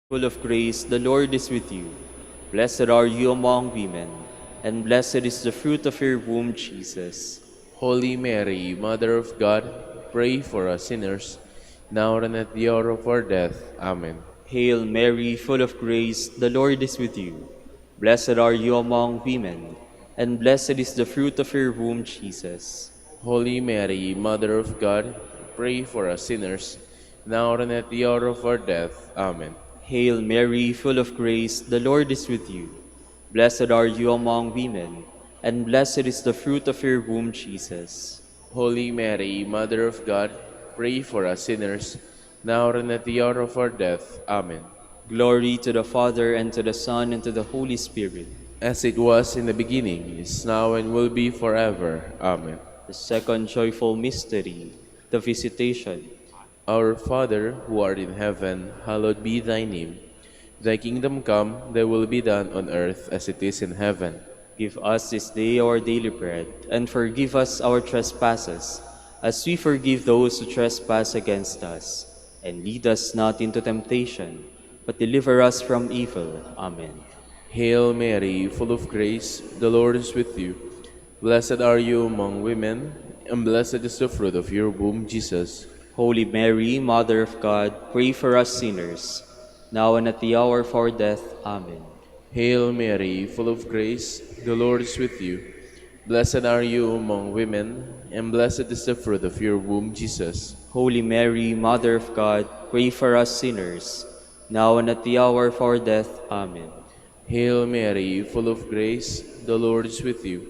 Full of grace, the Lord is with you. Blessed are you among women, and blessed is the fruit of your womb, Jesus. Holy Mary, Mother of God, pray for us sinners, now and at the hour of our death. Amen. Hail Mary, full of grace, the Lord is with you. Blessed are you among women, and blessed is the fruit of your womb, Jesus. Holy Mary, Mother of God, pray for us sinners, now and at the hour of our death. Amen. Hail Mary, full of grace, the Lord is with you. Blessed are you among women, and blessed is the fruit of your womb, Jesus. Holy Mary, Mother of God, pray for us sinners, now and at the hour of our death. Amen. Glory to the Father, and to the Son, and to the Holy Spirit. As it was in the beginning, is now, and will be forever. Amen. The second joyful mystery, the Visitation. Our Father, who art in heaven, hallowed be thy name. Thy kingdom come, thy will be done on earth as it is in heaven. Give us this day our daily bread, and forgive us our trespasses, as we forgive those who trespass against us. And lead us not into temptation, but deliver us from evil. Amen. Hail Mary, full of grace, the Lord is with you. Blessed are you among women, and blessed is the fruit of your womb, Jesus. Holy Mary, Mother of God, pray for us sinners, now and at the hour of our death. Amen. Hail Mary, full of grace, the Lord is with you. Blessed are you among women, and blessed is the fruit of your womb, Jesus. Holy Mary, Mother of God, pray for us sinners, now and at the hour of our death. Amen. Hail Mary, full of grace, the Lord is with you.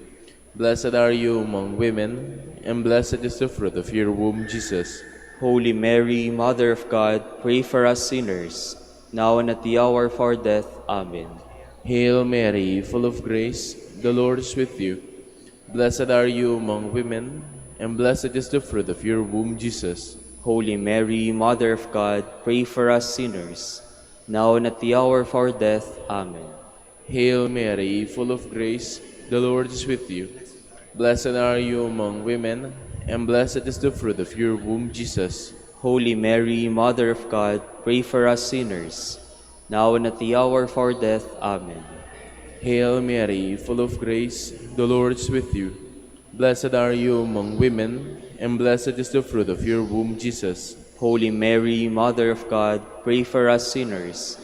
Blessed are you among women, and blessed is the fruit of your womb, Jesus. Holy Mary, Mother of God, pray for us sinners, now and at the hour of our death. Amen. Hail Mary, full of grace, the Lord is with you. Blessed are you among women, and blessed is the fruit of your womb, Jesus. Holy Mary, Mother of God, pray for us sinners, now and at the hour of our death. Amen. Hail Mary, full of grace, the Lord is with you. Blessed are you among women, and blessed is the fruit of your womb, Jesus. Holy Mary, Mother of God, pray for us sinners, now and at the hour of our death. Amen. Hail Mary, full of grace, the Lord is with you. Blessed are you among women, and blessed is the fruit of your womb, Jesus. Holy Mary, Mother of God, pray for us sinners,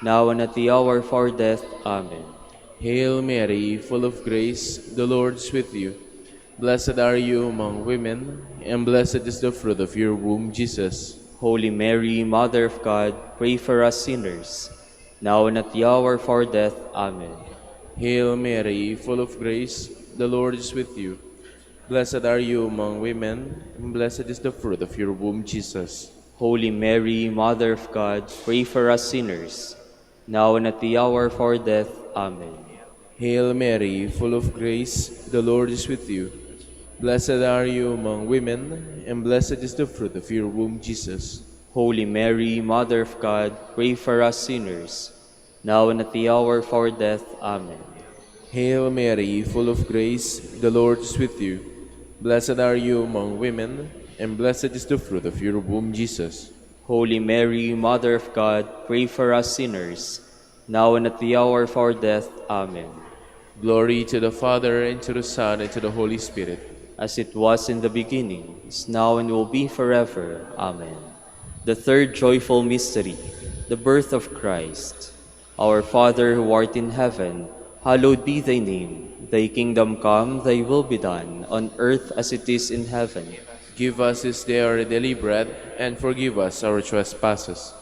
now and at the hour of our death. Amen. Hail Mary, full of grace, the Lord is with you. Blessed are you among women, and blessed is the fruit of your womb, Jesus. Holy Mary, Mother of God, pray for us sinners, now and at the hour of our death. Amen. Hail Mary, full of grace, the Lord is with you. Blessed are you among women, and blessed is the fruit of your womb, Jesus. Holy Mary, Mother of God, pray for us sinners, now and at the hour of our death. Amen. Hail Mary, full of grace, the Lord is with you. Blessed are you among women, and blessed is the fruit of your womb, Jesus. Holy Mary, Mother of God, pray for us sinners, now and at the hour of our death. Amen. Hail Mary, full of grace, the Lord is with you. Blessed are you among women, and blessed is the fruit of your womb, Jesus. Holy Mary, Mother of God, pray for us sinners, now and at the hour of our death. Amen. Glory to the Father, and to the Son, and to the Holy Spirit. As it was in the beginning, is now, and will be forever. Amen. The third joyful mystery, the birth of Christ. Our Father, who art in heaven, hallowed be thy name. Thy kingdom come, thy will be done, on earth as it is in heaven. Give us this day our daily bread, and forgive us our trespasses,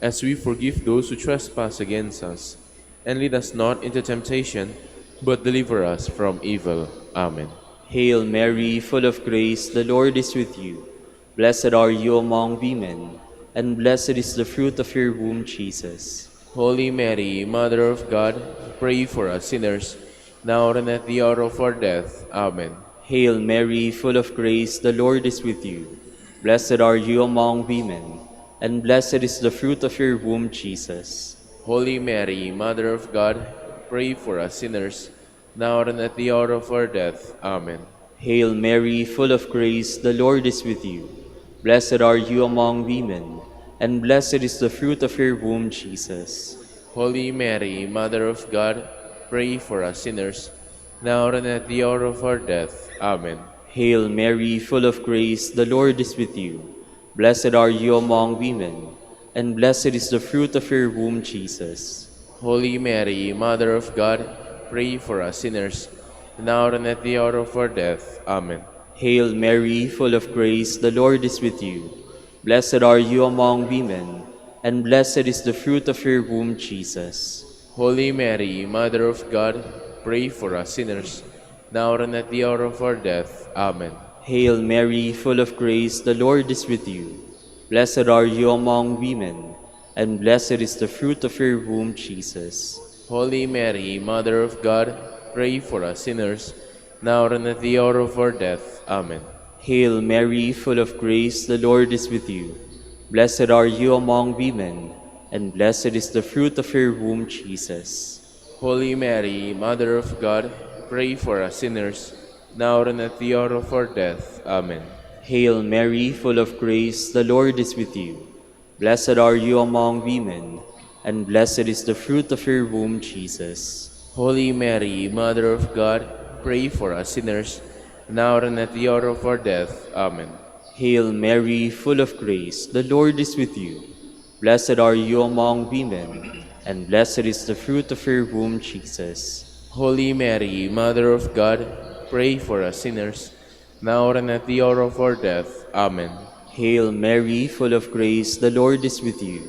as we forgive those who trespass against us. And lead us not into temptation, but deliver us from evil. Amen. Hail Mary, full of grace, the Lord is with you. Blessed are you among women, and blessed is the fruit of your womb, Jesus. Holy Mary, Mother of God, pray for us sinners, now and at the hour of our death. Amen. Hail Mary, full of grace, the Lord is with you. Blessed are you among women, and blessed is the fruit of your womb, Jesus. Holy Mary, Mother of God, pray for us sinners, now and at the hour of our death. Amen. Hail Mary, full of grace, the Lord is with you. Blessed are you among women, and blessed is the fruit of your womb, Jesus. Holy Mary, Mother of God, pray for us sinners, now and at the hour of our death. Amen. Hail Mary, full of grace, the Lord is with you. Blessed are you among women, and blessed is the fruit of your womb, Jesus. Holy Mary, Mother of God, pray for us sinners, now and at the hour of our death. Amen. Hail Mary, full of grace, the Lord is with you. Blessed are you among women, and blessed is the fruit of your womb, Jesus. Holy Mary, Mother of God, pray for us sinners, now and at the hour of our death. Amen. Hail Mary, full of grace, the Lord is with you. Blessed are you among women, and blessed is the fruit of your womb, Jesus. Holy Mary, Mother of God, pray for us sinners, now and at the hour of our death. Amen. Hail Mary, full of grace, the Lord is with you. Blessed are you among women, and blessed is the fruit of your womb, Jesus. Holy Mary, Mother of God, pray for us sinners, now and at the hour of our death. Amen. Hail Mary, full of grace, the Lord is with you. Blessed are you among women, and blessed is the fruit of your womb, Jesus. Holy Mary, Mother of God, pray for us sinners, now and at the hour of our death. Amen. Hail Mary, full of grace, the Lord is with you. Blessed are you among women, and blessed is the fruit of your womb, Jesus. Holy Mary, Mother of God, pray for us sinners, now and at the hour of our death. Amen. Hail Mary, full of grace, the Lord is with you.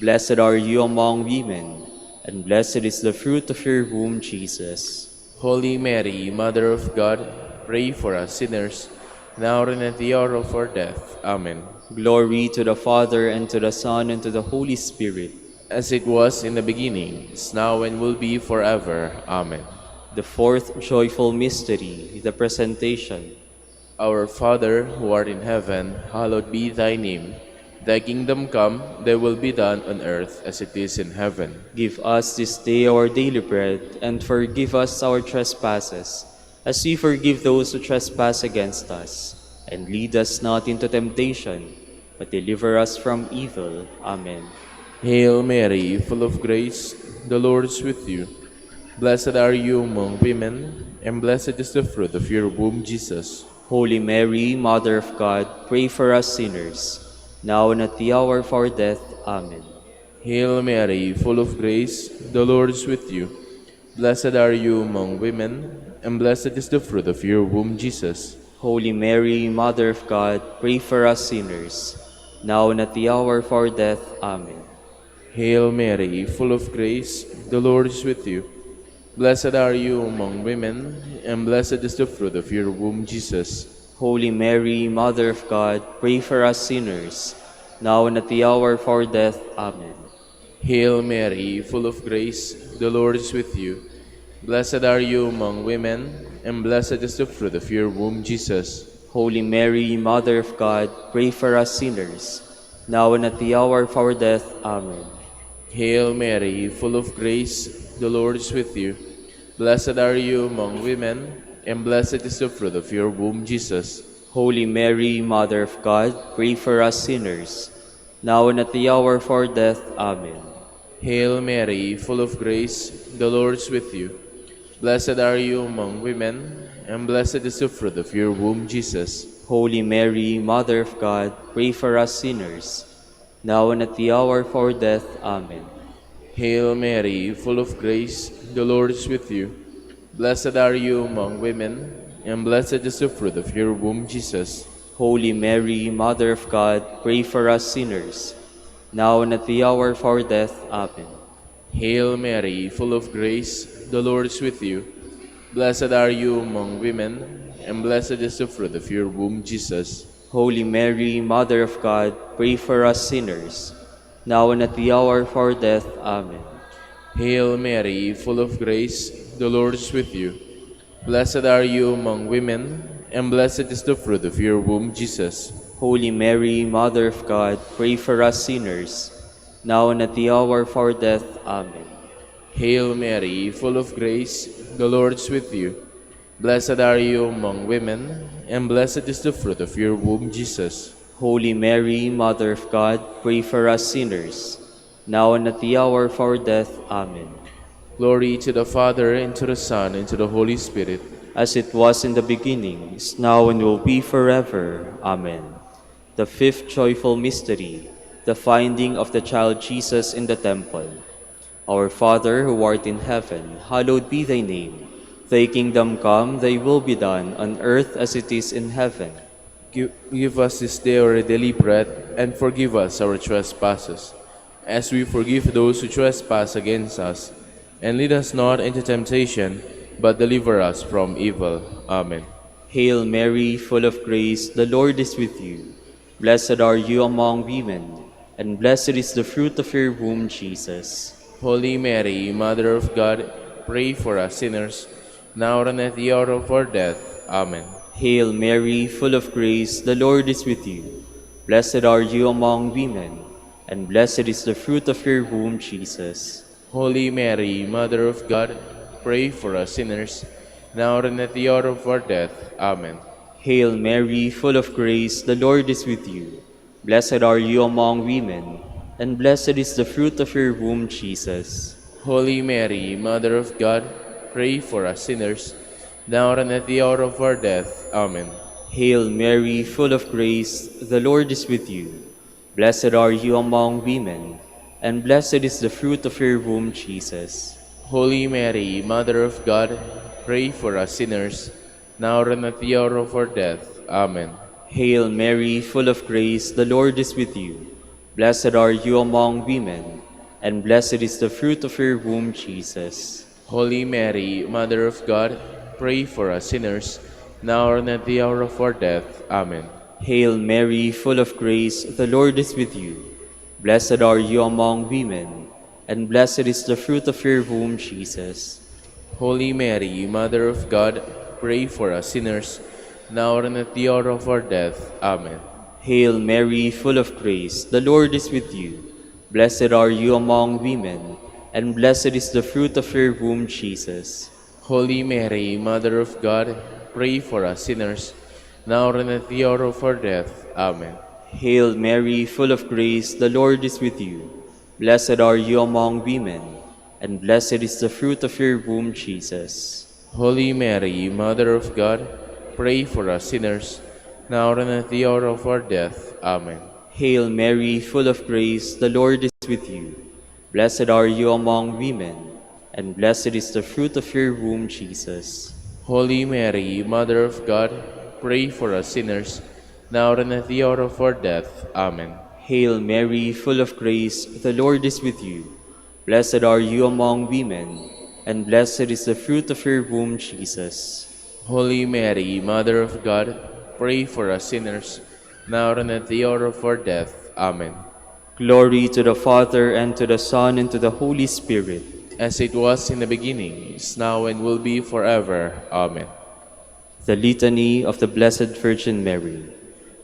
Blessed are you among women, and blessed is the fruit of your womb, Jesus. Holy Mary, Mother of God, pray for us sinners, now and at the hour of our death. Amen. Glory to the Father, and to the Son, and to the Holy Spirit. As it was in the beginning, is now, and will be forever. Amen. The fourth joyful mystery, the presentation. Our Father, who art in heaven, hallowed be thy name. Thy kingdom come, thy will be done on earth as it is in heaven. Give us this day our daily bread, and forgive us our trespasses, as we forgive those who trespass against us. And lead us not into temptation, but deliver us from evil. Amen. Hail Mary, full of grace, the Lord is with you. Blessed are you among women, and blessed is the fruit of your womb, Jesus. Holy Mary, Mother of God, pray for us sinners, now and at the hour of our death. Amen. Hail Mary, full of grace, the Lord is with you. Blessed are you among women, and blessed is the fruit of your womb, Jesus. Holy Mary, Mother of God, pray for us sinners, now and at the hour of our death. Amen. Hail Mary, full of grace, the Lord is with you. Blessed are you among women, and blessed is the fruit of your womb, Jesus. Holy Mary, Mother of God, pray for us sinners, now and at the hour of our death. Amen. Hail Mary, full of grace, the Lord is with you. Blessed are you among women, and blessed is the fruit of your womb, Jesus. Holy Mary, Mother of God, pray for us sinners, now and at the hour of our death. Amen. Hail Mary, full of grace, the Lord is with you. Blessed are you among women, and blessed is the fruit of your womb, Jesus. Holy Mary, Mother of God, pray for us sinners, now and at the hour of our death. Amen. Hail Mary, full of grace, the Lord is with you. Blessed are you among women, and blessed is the fruit of your womb, Jesus. Holy Mary, Mother of God, pray for us sinners, now and at the hour of our death. Amen. Hail Mary, full of grace, the Lord is with you. Blessed are you among women, and blessed is the fruit of your womb, Jesus. Holy Mary, Mother of God, pray for us sinners, now and at the hour of our death. Amen. Hail Mary, full of grace, the Lord is with you. Blessed are you among women, and blessed is the fruit of your womb, Jesus. Holy Mary, Mother of God, pray for us sinners, now and at the hour of our death. Amen. Hail Mary, full of grace, the Lord is with you. Blessed are you among women, and blessed is the fruit of your womb, Jesus. Holy Mary, Mother of God, pray for us sinners, now and at the hour of our death. Amen. Hail Mary, full of grace, the Lord is with you. Blessed are you among women, and blessed is the fruit of your womb, Jesus. Holy Mary, Mother of God, pray for us sinners, now and at the hour of our death. Amen. Glory to the Father, and to the Son, and to the Holy Spirit. As it was in the beginning, is now, and will be forever. Amen. The fifth joyful mystery, the finding of the child Jesus in the temple. Our Father, who art in heaven, hallowed be thy name. Thy kingdom come, thy will be done, on earth as it is in heaven. Give us this day our daily bread, and forgive us our trespasses, as we forgive those who trespass against us. And lead us not into temptation, but deliver us from evil. Amen. Hail Mary, full of grace, the Lord is with you. Blessed are you among women, and blessed is the fruit of your womb, Jesus. Holy Mary, Mother of God, pray for us sinners, now and at the hour of our death. Amen. Hail Mary, full of grace, the Lord is with you. Blessed are you among women, and blessed is the fruit of your womb, Jesus. Holy Mary, Mother of God, pray for us sinners, now and at the hour of our death. Amen. Hail Mary, full of grace, the Lord is with you. Blessed are you among women, and blessed is the fruit of your womb, Jesus. Holy Mary, Mother of God, pray for us sinners, now and at the hour of our death. Amen. Hail Mary, full of grace, the Lord is with you. Blessed are you among women, and blessed is the fruit of your womb, Jesus. Holy Mary, Mother of God, pray for us sinners, now and at the hour of our death. Amen. Hail Mary, full of grace, the Lord is with you. Blessed are you among women, and blessed is the fruit of your womb, Jesus. Holy Mary, Mother of God, pray for us sinners, now and at the hour of our death. Amen. Hail Mary, full of grace, the Lord is with you. Blessed are you among women, and blessed is the fruit of your womb, Jesus. Holy Mary, Mother of God, pray for us sinners, now and at the hour of our death. Amen. Hail Mary, full of grace, the Lord is with you. Blessed are you among women, and blessed is the fruit of your womb, Jesus. Holy Mary, Mother of God, pray for us sinners, now and at the hour of our death. Amen. Hail Mary, full of grace, the Lord is with you. Blessed are you among women, and blessed is the fruit of your womb, Jesus. Holy Mary, Mother of God, pray for us sinners, now and at the hour of our death. Amen. Hail Mary, full of grace, the Lord is with you. Blessed are you among women, and blessed is the fruit of your womb, Jesus. Holy Mary, Mother of God, pray for us sinners, now and at the hour of our death. Amen. Hail Mary, full of grace, the Lord is with you. Blessed are you among women, and blessed is the fruit of your womb, Jesus. Holy Mary, Mother of God, pray for us sinners, now and at the hour of our death. Amen. Glory to the Father, and to the Son, and to the Holy Spirit. As it was in the beginning, is now, and will be forever. Amen. The Litany of the Blessed Virgin Mary.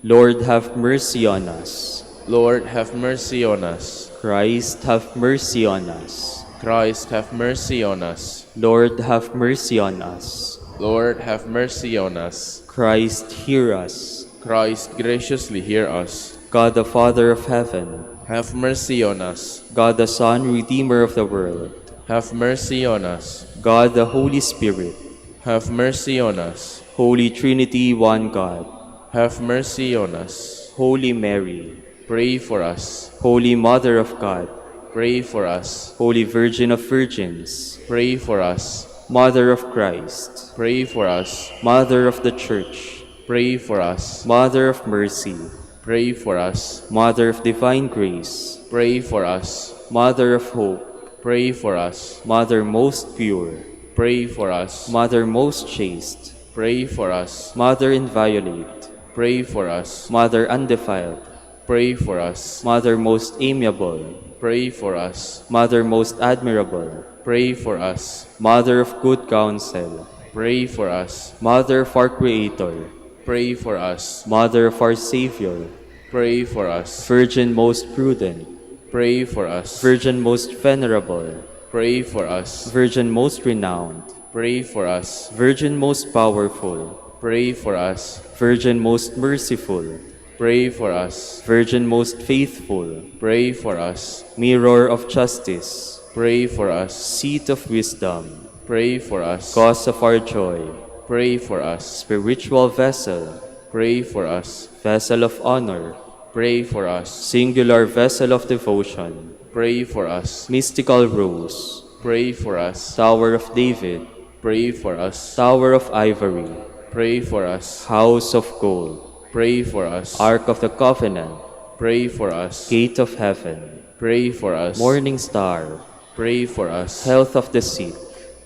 Lord, have mercy on us. Lord, have mercy on us. Christ, have mercy on us. Christ, have mercy on us. Lord, have mercy on us. Lord, have mercy on us. Christ, hear us. Christ, graciously hear us. God the Father of heaven, have mercy on us. God the Son, Redeemer of the world, have mercy on us. God the Holy Spirit, have mercy on us. Holy Trinity, one God, have mercy on us. Holy Mary, pray for us. Holy Mother of God, pray for us. Holy Virgin of Virgins, pray for us. Mother of Christ, pray for us. Mother of the Church, pray for us. Mother of Mercy, pray for us. Mother of Divine Grace, pray for us. Mother of Hope, pray for us. Mother most pure, pray for us. Mother most chaste, pray for us. Mother inviolate, pray for us. Mother undefiled, pray for us. Mother most amiable, pray for us. Mother most admirable, pray for us. Mother of good counsel, pray for us. Mother of our Creator, pray for us. Mother of our Savior, pray for us. Virgin most prudent, pray for us. Virgin most venerable, pray for us. Virgin most renowned, pray for us. Virgin most powerful, pray for us. Virgin most merciful, Pray for us. Virgin most faithful, Pray for us. mirror of justice, Pray for us. seat of wisdom, Pray for us. cause of our joy, Pray for us. spiritual vessel, Pray for us. vessel of honor, Pray for us. singular vessel of devotion, Pray for us. mystical rose, Pray for us. Tower of David, Pray for us. Tower of Ivory, Pray for us. House of Gold, Pray for us. Ark of the Covenant, Pray for us. Gate of Heaven, Pray for us. Morning Star, Pray for us. Health of the Sick,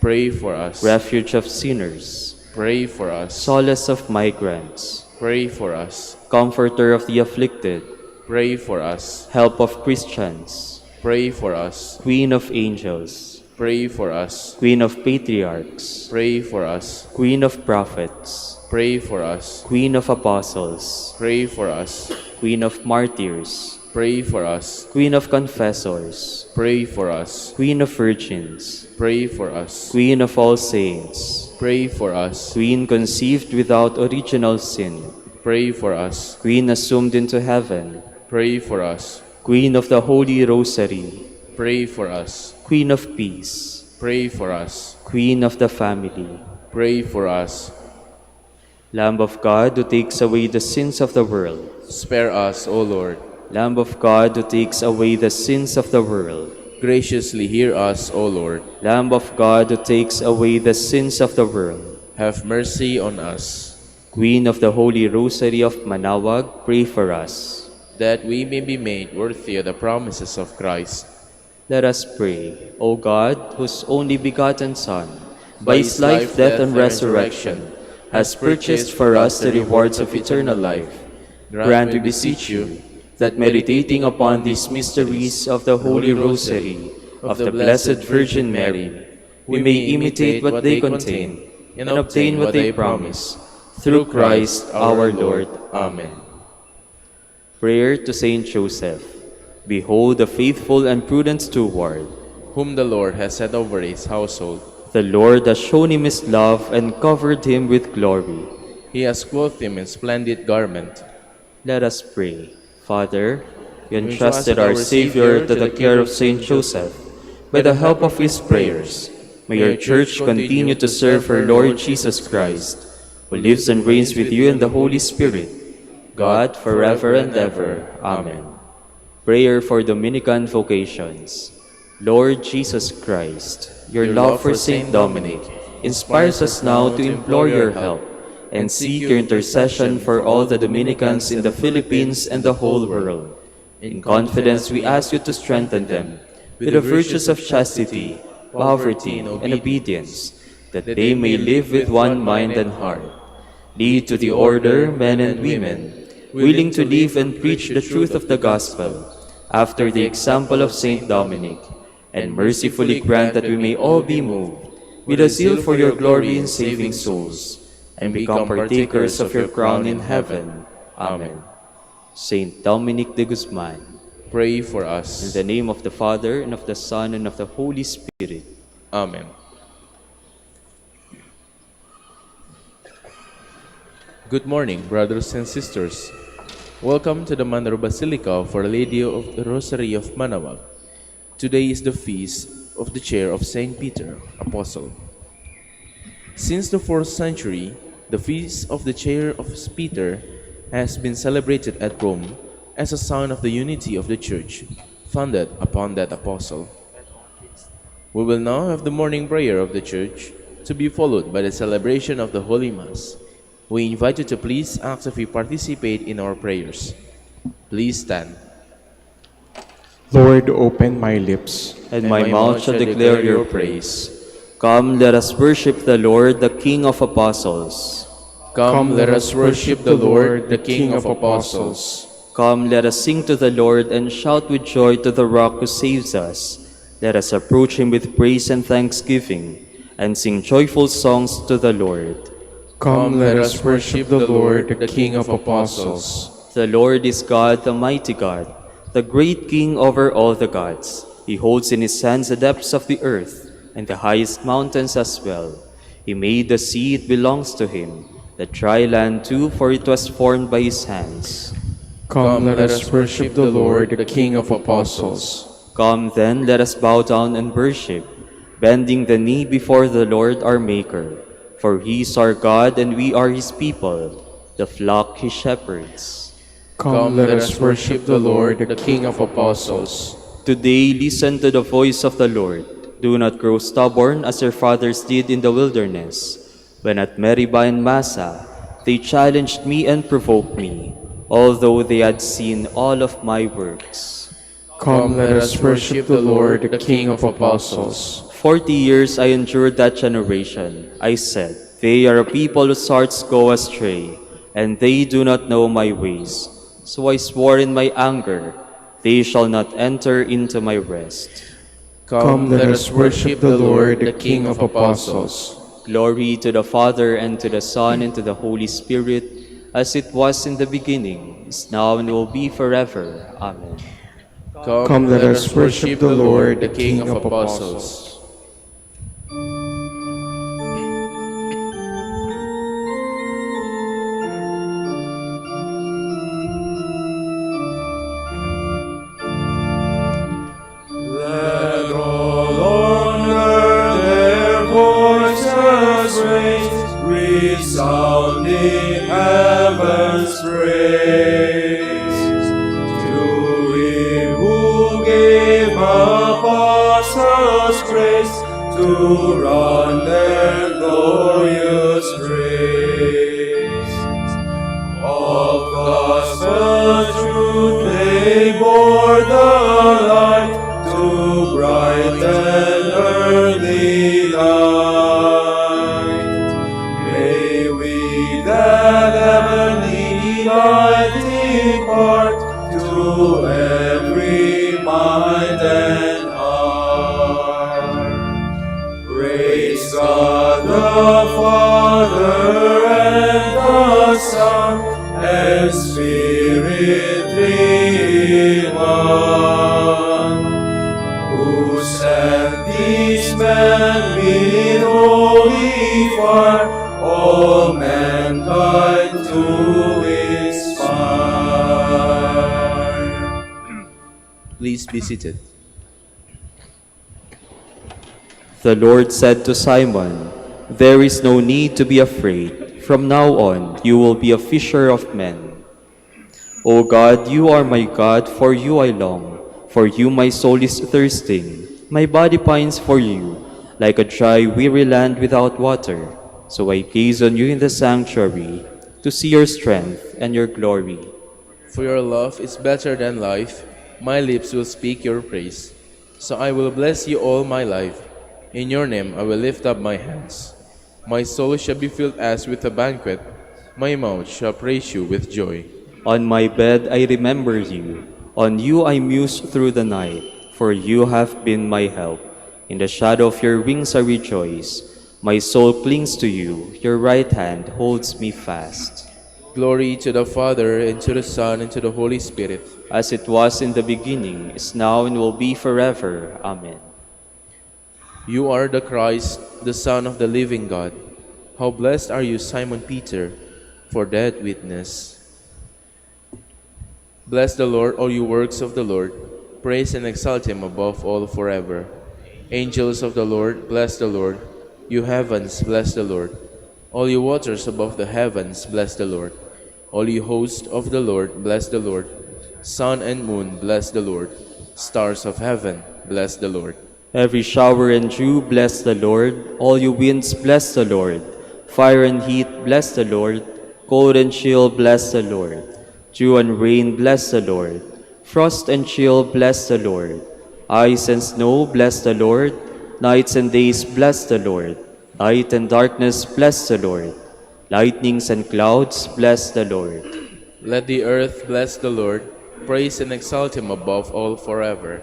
Pray for us. Refuge of Sinners, Pray for us. Solace of Migrants, Pray for us. Comforter of the afflicted, Pray for us. Help of Christians, Pray for us. Queen of Angels, Pray for us. Queen of Patriarchs, Pray for us. Queen of Prophets, Pray for us. Queen of Apostles, Pray for us. Queen of Martyrs, Pray for us. Queen of Confessors, Pray for us. Queen of Virgins, Pray for us. Queen of all saints, Pray for us. Queen conceived without original sin, Pray for us. Queen assumed into heaven, Pray for us. Queen of the Holy Rosary, Pray for us. Queen of Peace, Pray for us. Queen of the Family, Pray for us. Lamb of God who takes away the sins of the world, Spare us, O Lord. Lamb of God who takes away the sins of the world, Graciously hear us, O Lord. Lamb of God who takes away the sins of the world, Have mercy on us, Queen of the Holy Rosary of Manaoag, pray for us. that we may be made worthy of the promises of Christ. Let us pray. O God, whose only begotten Son, by his life, death, and resurrection, has purchased for us the rewards of eternal life, grant, we beseech you, that meditating upon these mysteries of the Holy Rosary of the Blessed Virgin Mary, we may imitate what they contain and obtain what they promise. Through Christ our Lord. Amen. Prayer to Saint Joseph. Behold the faithful and prudent steward. Whom the Lord has set over his household. The Lord has shown him his love and covered him with glory. He has clothed him in splendid garment. Let us pray. Father, you entrusted our Savior to the care of Saint Joseph. By the help of his prayers, may your Church continue to serve her Lord Jesus Christ, who lives and reigns with you in the Holy Spirit, God, forever and ever. Amen. Prayer for Dominican vocations. Lord Jesus Christ, your love for Saint Dominic inspires us now to implore your help and seek your intercession for all the Dominicans in the Philippines and the whole world. In confidence, we ask you to strengthen them with the virtues of chastity, poverty, and obedience, that they may live with one mind and heart. Lead to the order men and women, willing to live and preach the truth of the gospel, after the example of Saint Dominic, and mercifully grant that we may all be moved with a zeal for your glory in saving souls, and become partakers of your crown in heaven. Amen. Saint Dominic de Guzman, Pray for in us. the name of the Father, and of the Son, and of the Holy Spirit. Amen. Good morning, brothers and sisters. Welcome to the Manor Basilica of Our Lady of the Rosary of Manaoag. Today is the feast of the chair of Saint Peter, Apostle. Since the 4th century, the feast of the chair of Peter has been celebrated at Rome as a sign of the unity of the Church, founded upon that apostle. We will now have the morning prayer of the Church, to be followed by the celebration of the Holy Mass. We invite you to please actively participate in our prayers. Please stand. Lord, open my lips, And my mouth shall declare your praise. Come, let us worship the Lord, the King of Apostles. Come, let us worship the Lord, the King of Apostles. Come, let us sing to the Lord and shout with joy to the Rock who saves us. Let us approach him with praise and thanksgiving, and sing joyful songs to the Lord. Come, let us worship the Lord, the King of Apostles. The Lord is God, the mighty God, the great King over all the gods. He holds in his hands the depths of the earth, and the highest mountains as well. He made the sea, it belongs to him, the dry land too, for it was formed by his hands. Come, let us worship the Lord, the King of apostles. Come then, let us bow down and worship, bending the knee before the Lord our Maker. For he is our God and we are his people, the flock he shepherds. Come, let us worship the Lord, the King of apostles. Today listen to the voice of the Lord. Do not grow stubborn as your fathers did in the wilderness, when at Meribah and Massa they challenged me and provoked me, although they had seen all of my works. Come, let us worship the Lord, the King of apostles. 40 years I endured that generation. I said, they are a people whose hearts go astray, and they do not know my ways. So I swore in my anger, they shall not enter into my rest. Come, let us worship the Lord, the King of apostles. Glory to the Father, and to the Son, and to the Holy Spirit, as it was in the beginning, is now, and will be forever. Amen. Come, let us worship the Lord, the King of apostles. Let all on earth their voices raise, resounding heaven's praise. To him who gave apostles grace to run their glorious race. Of gospel truth they bore the light, to bright and early light. May we that heavenly light impart to every mind and heart. Praise God the Father and the Son and Spirit, three in one, who sent these men with holy fire, all mankind to inspire. Please be seated. The Lord said to Simon, there is no need to be afraid. From now on, you will be a fisher of men. O God, you are my God, for you I long. For you my soul is thirsting. My body pines for you, like a dry, weary land without water. So I gaze on you in the sanctuary, to see your strength and your glory. For your love is better than life. My lips will speak your praise. So I will bless you all my life. In your name I will lift up my hands. My soul shall be filled as with a banquet. My mouth shall praise you with joy. On my bed I remember you. On you I muse through the night, for you have been my help. In the shadow of your wings I rejoice. My soul clings to you. Your right hand holds me fast. Glory to the Father, and to the Son, and to the Holy Spirit. As it was in the beginning, is now, and will be forever. Amen. You are the Christ, the Son of the living God. How blessed are you, Simon Peter, for that witness. Bless the Lord, all you works of the Lord. Praise and exalt him above all forever. Angels of the Lord, bless the Lord. You heavens, bless the Lord. All you waters above the heavens, bless the Lord. All you hosts of the Lord, bless the Lord. Sun and moon, bless the Lord. Stars of heaven, bless the Lord. Every shower and dew, bless the Lord. All you winds, bless the Lord. Fire and heat, bless the Lord. Cold and chill, bless the Lord. Dew and rain, bless the Lord. Frost and chill, bless the Lord. Ice and snow, bless the Lord. Nights and days, bless the Lord. Light and darkness, bless the Lord. Lightnings and clouds, bless the Lord. Let the earth bless the Lord. Praise and exalt him above all forever.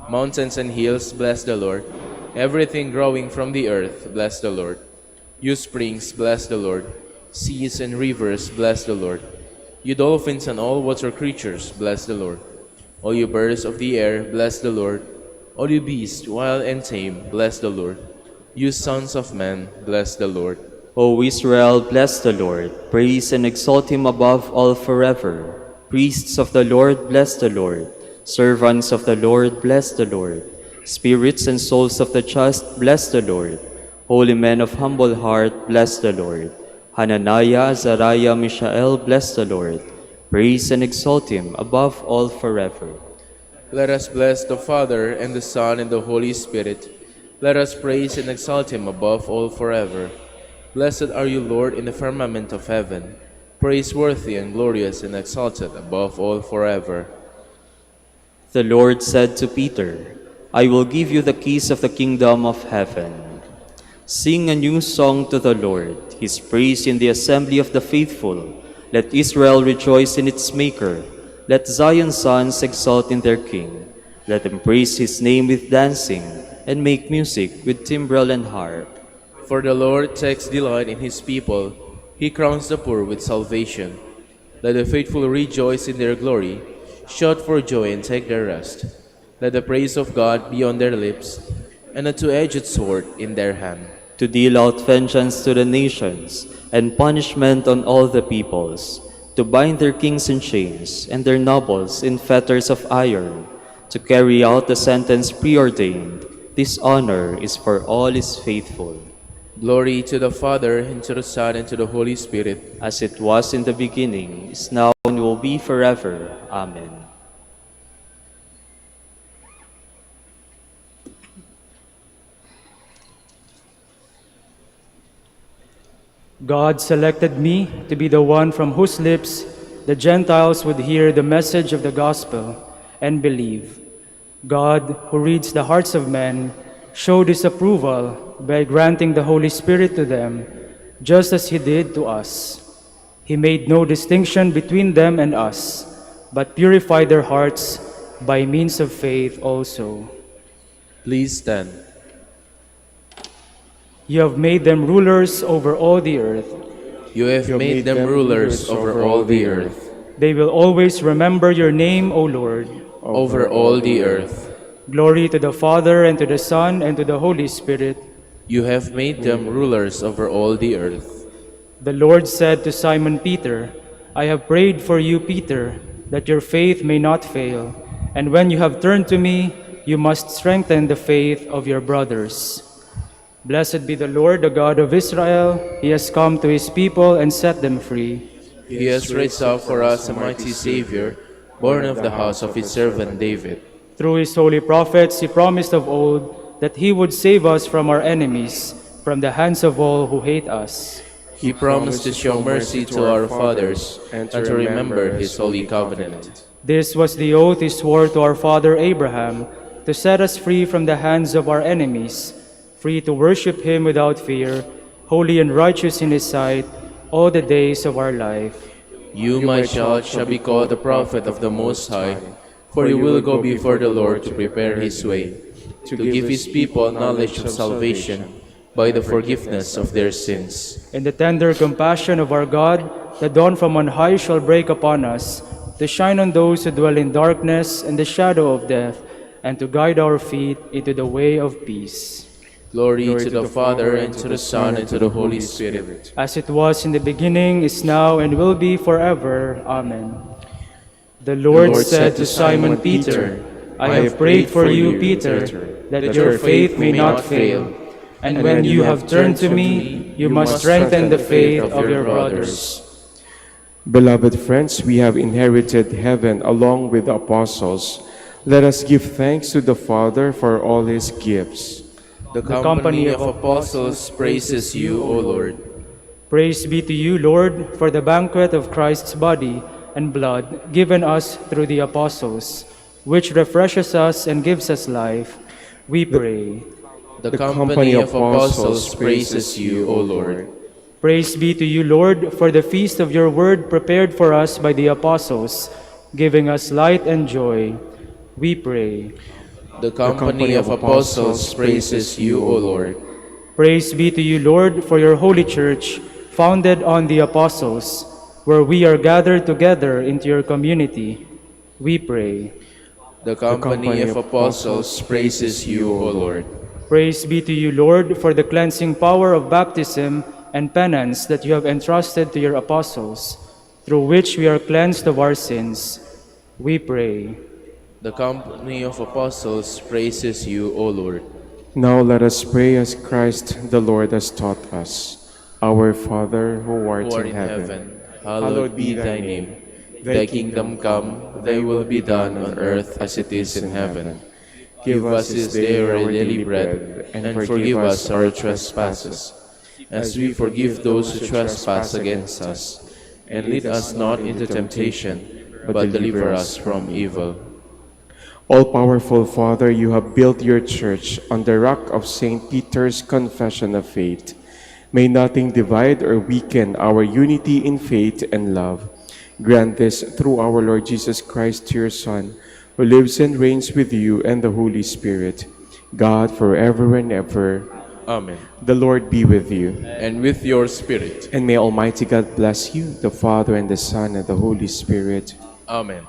Mountains and hills, bless the Lord. Everything growing from the earth, bless the Lord. You springs, bless the Lord. Seas and rivers, bless the Lord. You dolphins and all water creatures, bless the Lord. All you birds of the air, bless the Lord. All you beasts, wild and tame, bless the Lord. You sons of men, bless the Lord. O Israel, bless the Lord. Praise and exalt him above all forever. Priests of the Lord, bless the Lord. Servants of the Lord, bless the Lord. Spirits and souls of the just, bless the Lord. Holy men of humble heart, bless the Lord. Hananiah, Azariah, Mishael, bless the Lord. Praise and exalt him above all forever. Let us bless the Father, and the Son, and the Holy Spirit. Let us praise and exalt him above all forever. Blessed are you, Lord, in the firmament of heaven, praiseworthy and glorious and exalted above all forever. The Lord said to Peter, I will give you the keys of the kingdom of heaven. Sing a new song to the Lord, his praise in the assembly of the faithful. Let Israel rejoice in its Maker. Let Zion's sons exult in their King. Let them praise his name with dancing, and make music with timbrel and harp. For the Lord takes delight in his people. He crowns the poor with salvation. Let the faithful rejoice in their glory, shout for joy and take their rest. Let the praise of God be on their lips, and a two-edged sword in their hand. To deal out vengeance to the nations, and punishment on all the peoples, to bind their kings in chains, and their nobles in fetters of iron, to carry out the sentence preordained. This honor is for all his faithful. Glory to the Father, and to the Son, and to the Holy Spirit. As it was in the beginning, is now, and will be forever. Amen. God selected me to be the one from whose lips the Gentiles would hear the message of the gospel and believe. God, who reads the hearts of men, showed his approval by granting the Holy Spirit to them, just as he did to us. He made no distinction between them and us, but purified their hearts by means of faith also. Please stand. You have made them rulers over all the earth. You have made them rulers over all the earth. They will always remember your name, O Lord. Over all the earth. Glory to the Father, and to the Son, and to the Holy Spirit. You have made them rulers over all the earth. The Lord said to Simon Peter, I have prayed for you, Peter, that your faith may not fail. And when you have turned to me, you must strengthen the faith of your brothers. Blessed be the Lord, the God of Israel. He has come to his people and set them free. He has raised up for us a mighty Savior, born of the house of his servant David. Through his holy prophets, he promised of old that he would save us from our enemies, from the hands of all who hate us. He promised to show mercy to our fathers and to remember his holy covenant. This was the oath he swore to our father Abraham, to set us free from the hands of our enemies, free to worship him without fear, holy and righteous in his sight, all the days of our life. You, my child, shall be called the prophet of the Most High, for you will go before the Lord to prepare his way, to give his people knowledge of salvation by the forgiveness of their sins. In the tender compassion of our God, the dawn from on high shall break upon us, to shine on those who dwell in darkness and the shadow of death, and to guide our feet into the way of peace. Glory to the Father, and to the Son, and to the Holy Spirit. As it was in the beginning, is now, and will be forever. Amen. The Lord said to Simon Peter, I have prayed for you, Peter, that your faith may not fail. And when you have turned to me, you must strengthen the faith of your brothers. Beloved friends, we have inherited heaven along with the apostles. Let us give thanks to the Father for all his gifts. The company of apostles praises you, O Lord. Praise be to you, Lord, for the banquet of Christ's body and blood given us through the apostles, which refreshes us and gives us life. We pray. The company of apostles praises you, O Lord. Praise be to you, Lord, for the feast of your word prepared for us by the apostles, giving us light and joy. We pray. The company of apostles praises you, O Lord. Praise be to you, Lord, for your holy church, founded on the apostles, where we are gathered together into your community. We pray. The company of apostles praises you, O Lord. Praise be to you, Lord, for the cleansing power of baptism and penance that you have entrusted to your apostles. through which we are cleansed of our sins, we pray. The company of apostles praises you, O Lord. Now let us pray as Christ the Lord has taught us. Our Father, who art Who art in in heaven, heaven, hallowed be thy name. Thy kingdom come, thy will be done on earth as it is in heaven. Give us this day our daily bread, and forgive us our trespasses, as we forgive those who trespass against us. And lead us not into temptation, but deliver us from evil. all-powerful Father, you have built your church on the rock of St. Peter's confession of faith. May nothing divide or weaken our unity in faith and love. Grant this through our Lord Jesus Christ, your Son, who lives and reigns with you and the Holy Spirit, God forever and ever. Amen. The Lord be with you. And with your spirit. And may Almighty God bless you, the Father and the Son and the Holy Spirit. Amen.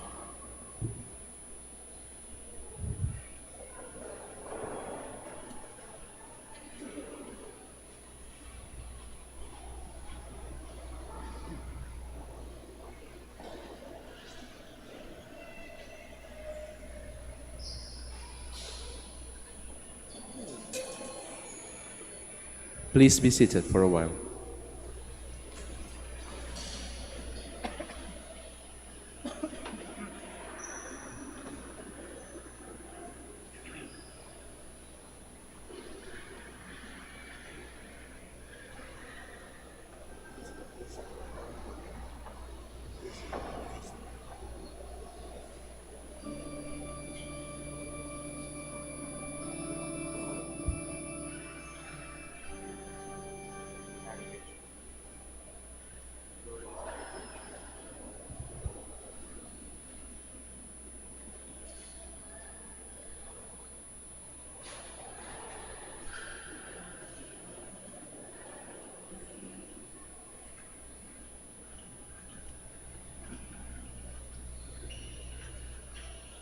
Please be seated for a while.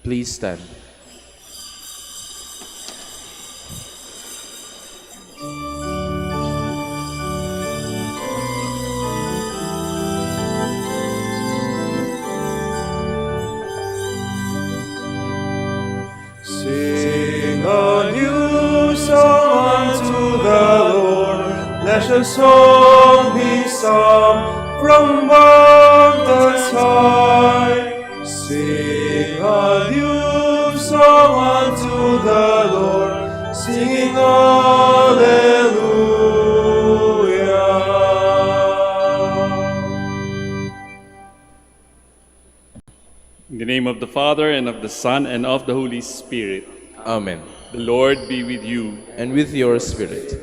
Please stand. Sing a new song unto the Lord. Let the song be sung from mountains high. Sing a new song unto the Lord, singing Alleluia. In the name of the Father, and of the Son, and of the Holy Spirit. Amen. The Lord be with you. And with your spirit.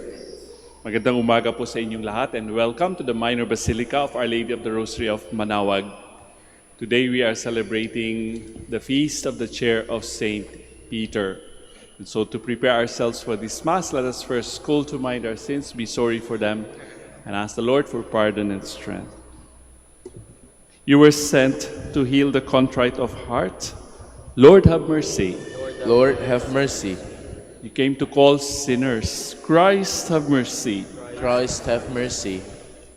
Magandang umaga po sa inyong lahat, and welcome to the Minor Basilica of Our Lady of the Rosary of Manaoag. Today we are celebrating the feast of the chair of Saint Peter. And so to prepare ourselves for this Mass, let us first call to mind our sins, be sorry for them, and ask the Lord for pardon and strength. You were sent to heal the contrite of heart. Lord, have mercy. Lord, have mercy. You came to call sinners. Christ, have mercy. Christ, have mercy.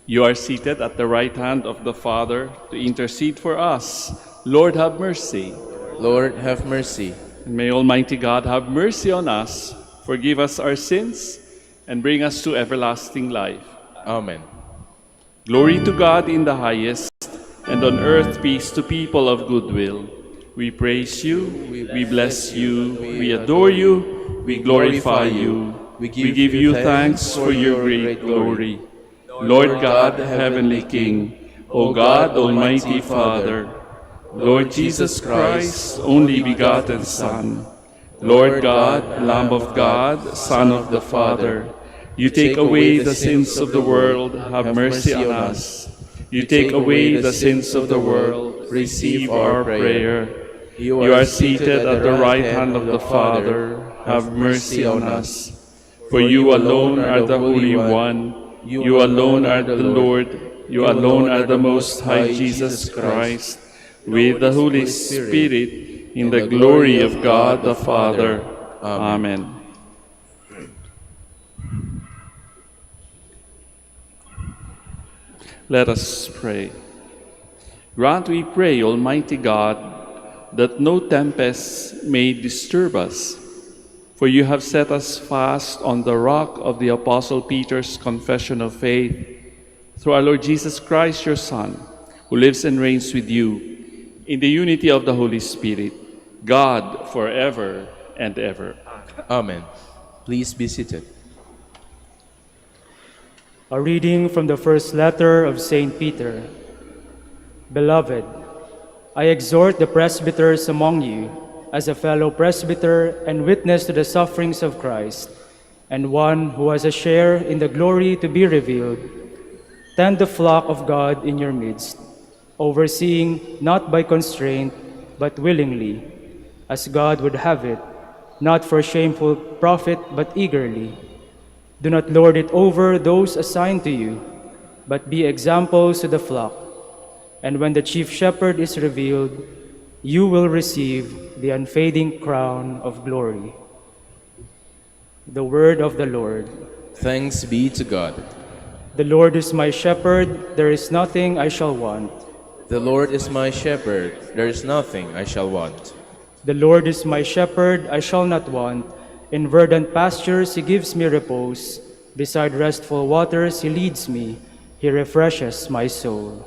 You are seated at the right hand of the Father to intercede for us. Lord, have mercy. Lord, have mercy. And may Almighty God have mercy on us, forgive us our sins, and bring us to everlasting life. Amen. Glory to God in the highest, and on earth peace to people of good will. We praise you, we bless you, we adore you, we glorify you. We give you thanks for your great glory. Lord God, Heavenly King, O God, Almighty Father, Lord Jesus Christ, only begotten Son, Lord God, Lamb of God, Son of the Father, you take away the sins of the world, have mercy on us. You take away the sins of the world, receive our prayer. You are seated at the right hand of the Father, have mercy on us. For you alone are the Holy One, you alone are the Lord, you alone are the Most High Jesus Christ, with the Holy Spirit, in the glory of God the Father. Amen. Let us pray. Grant, we pray, Almighty God, that no tempest may disturb us. For you have set us fast on the rock of the Apostle Peter's confession of faith, through our Lord Jesus Christ, your Son, who lives and reigns with you in the unity of the Holy Spirit, God, forever and ever. Amen. Please be seated. A reading from the first letter of St. Peter. Beloved, I exhort the presbyters among you, as a fellow presbyter and witness to the sufferings of Christ, and one who has a share in the glory to be revealed, tend the flock of God in your midst, overseeing not by constraint, but willingly, as God would have it, not for shameful profit, but eagerly. Do not lord it over those assigned to you, but be examples to the flock. And when the chief shepherd is revealed, you will receive the unfading crown of glory. The word of the Lord. Thanks be to God. The Lord is my shepherd, there is nothing I shall want. The Lord is my shepherd, there is nothing I shall want. The Lord is my shepherd, I shall not want. In verdant pastures he gives me repose. Beside restful waters he leads me. He refreshes my soul.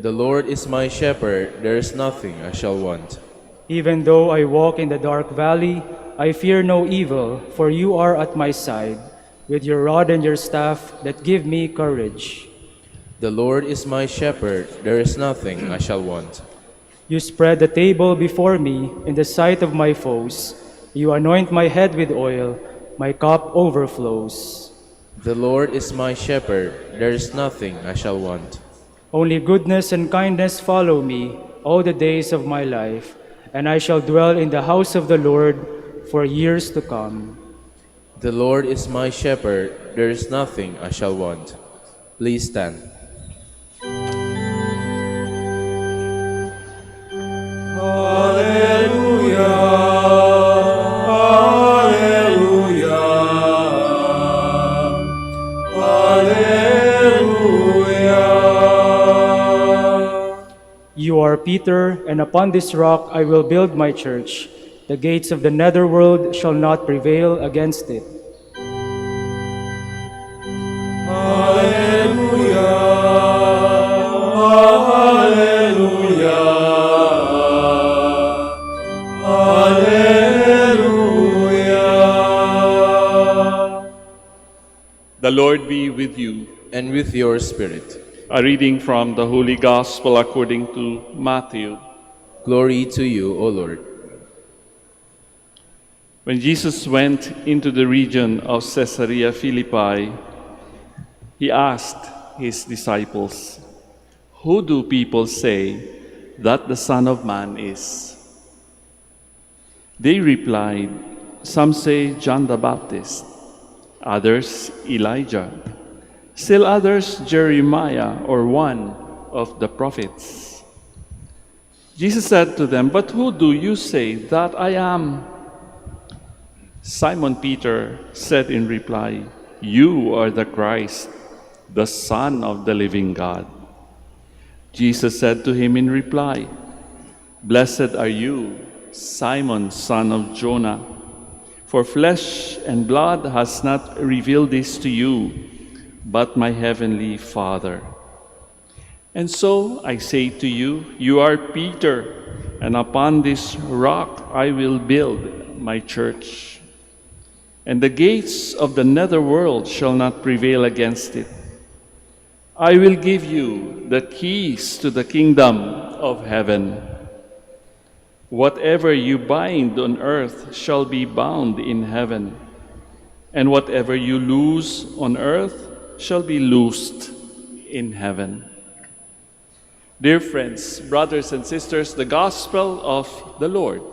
The Lord is my shepherd, there is nothing I shall want. Even though I walk in the dark valley, I fear no evil, for you are at my side, with your rod and your staff that give me courage. The Lord is my shepherd, there is nothing I shall want. You spread the table before me in the sight of my foes. You anoint my head with oil, my cup overflows. The Lord is my shepherd, there is nothing I shall want. Only goodness and kindness follow me all the days of my life, and I shall dwell in the house of the Lord for years to come. The Lord is my shepherd, there is nothing I shall want. Please stand. Hallelujah, hallelujah, hallelujah. You are Peter, and upon this rock I will build my church. The gates of the netherworld shall not prevail against it. Hallelujah, hallelujah, hallelujah. The Lord be with you. And with your spirit. A reading from the Holy Gospel according to Matthew. Glory to you, O Lord. When Jesus went into the region of Caesarea Philippi, he asked his disciples, "Who do people say that the Son of Man is?" They replied, "Some say John the Baptist, others Elijah, still others Jeremiah or one of the prophets." Jesus said to them, "But who do you say that I am?" Simon Peter said in reply, "You are the Christ, the Son of the living God." Jesus said to him in reply, "Blessed are you, Simon, son of Jonah, for flesh and blood has not revealed this to you, but my heavenly Father. And so I say to you, you are Peter, and upon this rock I will build my church. And the gates of the netherworld shall not prevail against it. I will give you the keys to the kingdom of heaven. Whatever you bind on earth shall be bound in heaven, and whatever you loose on earth shall be loosed in heaven." Dear friends, brothers and sisters, the Gospel of the Lord.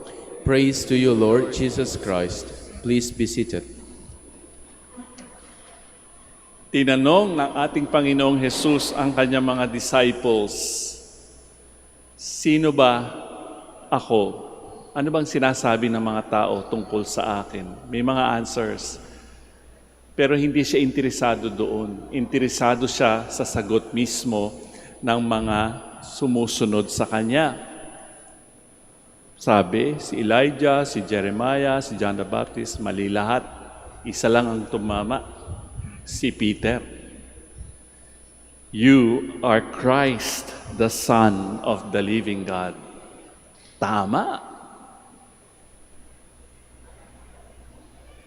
Praise to you, Lord Jesus Christ. Please be seated. Tinanong ng ating Panginoong Jesus ang kanyang mga disciples, "Sino ba ako?" Ano bang sinasabi ng mga tao tungkol sa akin? May mga answers. Pero hindi siya interesado doon. Interesado siya sa sagot mismo ng mga sumusunod sa Kanya. Sabi, si Elijah, si Jeremiah, si John the Baptist, mali lahat. Isa lang ang tumama, si Peter. You are Christ, the Son of the living God. Tama.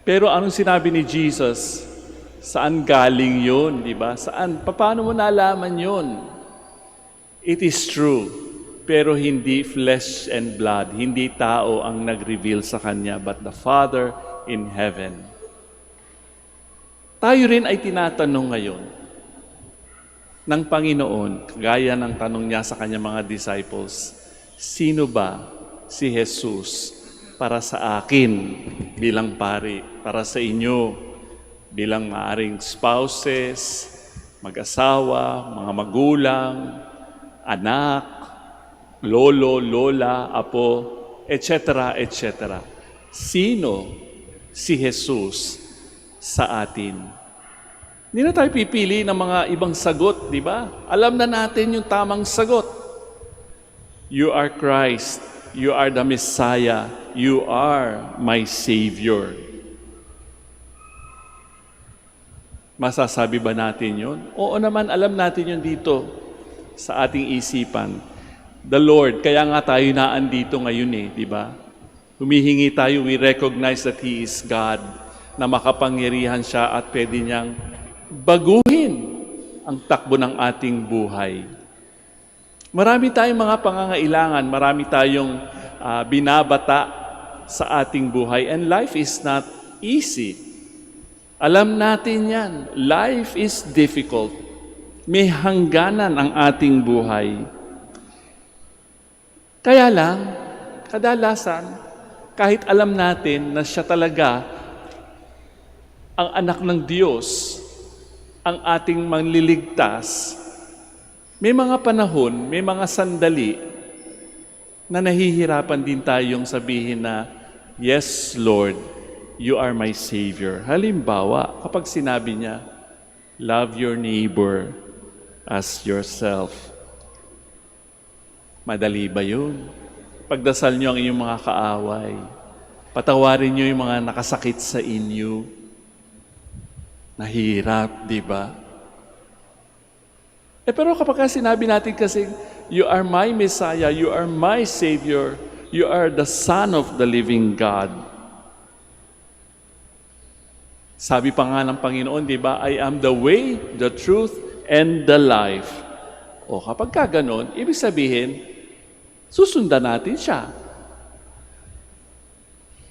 Pero anong sinabi ni Jesus? Saan galing yun, di ba? Saan? Paano mo nalaman yun? It is true, pero hindi flesh and blood, hindi tao ang nag-reveal sa Kanya, but the Father in heaven. Tayo rin ay tinatanong ngayon ng Panginoon, gaya ng tanong niya sa Kanyang mga disciples, sino ba si Jesus para sa akin bilang pari, para sa inyo bilang maaring spouses, mag-asawa, mga magulang, anak, lolo, lola, apo, etc., etc. Sino si Jesus sa atin? Hindi na tayo pipili ng mga ibang sagot, di ba? Alam na natin yung tamang sagot. You are Christ. You are the Messiah. You are my Savior. Masasabi ba natin yun? Oo naman, alam natin yun dito sa ating isipan. The Lord, kaya nga tayo naandito ngayon di ba? Humihingi tayo, we recognize that He is God, na makapangyarihan siya at pwede niyang baguhin ang takbo ng ating buhay. Marami tayong mga pangangailangan, marami tayong binabata sa ating buhay, and life is not easy. Alam natin yan. Life is difficult. May hangganan ang ating buhay. Kaya lang, kadalasan, kahit alam natin na siya talaga ang anak ng Diyos, ang ating manliligtas, may mga panahon, may mga sandali na nahihirapan din tayong sabihin na, yes, Lord, You are my Savior. Halimbawa, kapag sinabi niya, love your neighbor as yourself. Madali ba yun? Pagdasal niyo ang inyong mga kaaway. Patawarin niyo yung mga nakasakit sa inyo. Nahirap, di ba? Pero kapag sinabi natin kasi, you are my Messiah, you are my Savior, you are the Son of the living God. Sabi pa nga ng Panginoon, di ba, I am the way, the truth, and the life. O kapag ka ganon, ibig sabihin, susundan natin siya.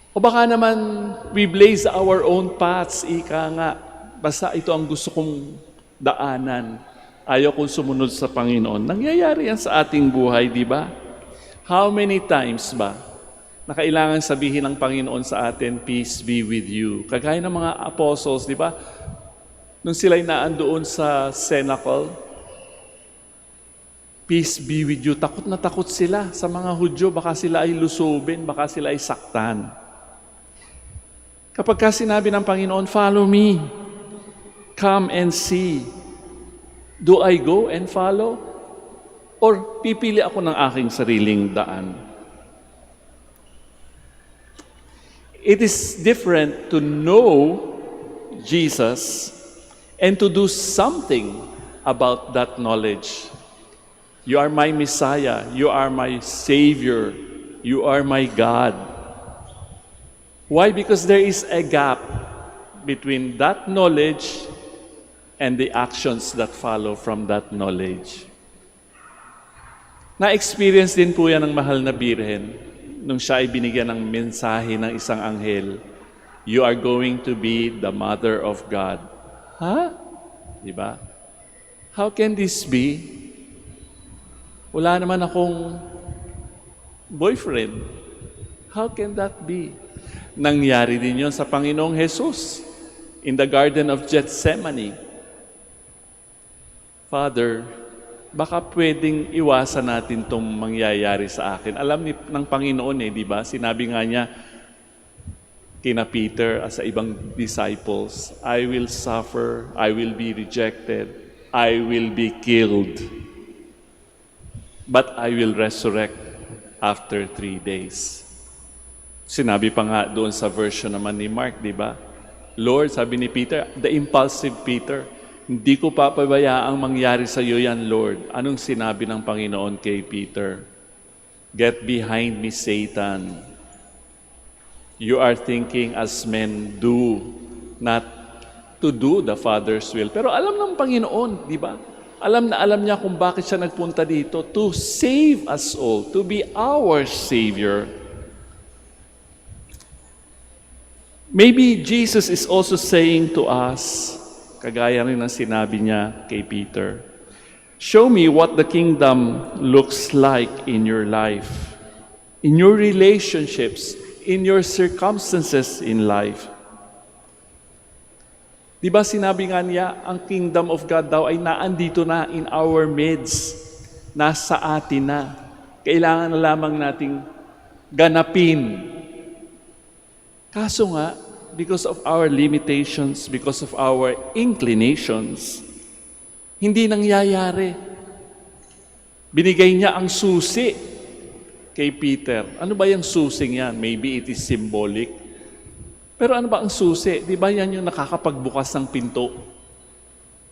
O baka naman, we blaze our own paths, ika nga. Basta ito ang gusto kong daanan. Ayaw kong sumunod sa Panginoon. Nangyayari yan sa ating buhay, di ba? How many times ba na kailangan sabihin ng Panginoon sa atin, peace be with you. Kagaya ng mga apostles, di ba? Nung sila'y naandoon sa cenacle, peace be with you. Takot na takot sila sa mga Hudyo. Baka sila ay lusubin, baka sila ay saktan. Kapag sinabi ng Panginoon, follow me, come and see. Do I go and follow? Or pipili ako ng aking sariling daan? It is different to know Jesus and to do something about that knowledge. You are my Messiah. You are my Savior. You are my God. Why? Because there is a gap between that knowledge and the actions that follow from that knowledge. Na-experience din po yan ng mahal na Birhen nung siya ay binigyan ng mensahe ng isang anghel. You are going to be the mother of God. Ha? Diba? How can this be? Wala naman akong boyfriend. How can that be? Nangyari din yun sa Panginoong Jesus in the Garden of Gethsemane. Father, baka pwedeng iwasan natin itong mangyayari sa akin. Alam ng Panginoon di ba? Sinabi nga niya kina Peter at sa ibang disciples, I will suffer, I will be rejected, I will be killed. but I will resurrect after 3 days. Sinabi pa nga doon sa version naman ni Mark, di ba? Lord, sabi ni Peter, the impulsive Peter, hindi ko papabayaang mangyari sa iyo yan, Lord. Anong sinabi ng Panginoon kay Peter? Get behind me, Satan. You are thinking as men do, not to do the Father's will. Pero alam ng Panginoon, di ba? Alam na alam niya kung bakit siya nagpunta dito, to save us all, to be our Savior. Maybe Jesus is also saying to us, kagaya rin ng sinabi niya kay Peter, show me what the kingdom looks like in your life, in your relationships, in your circumstances in life. Di ba sinabi nga niya, ang kingdom of God daw ay naandito na in our midst, nasa atin na. Kailangan na lamang nating ganapin. Kaso nga, because of our limitations, because of our inclinations, hindi nangyayari. Binigay niya ang susi kay Peter. Ano ba yung susing yan? Maybe it is symbolic. Pero ano ba ang susi? Di ba yan yung nakakapagbukas ng pinto?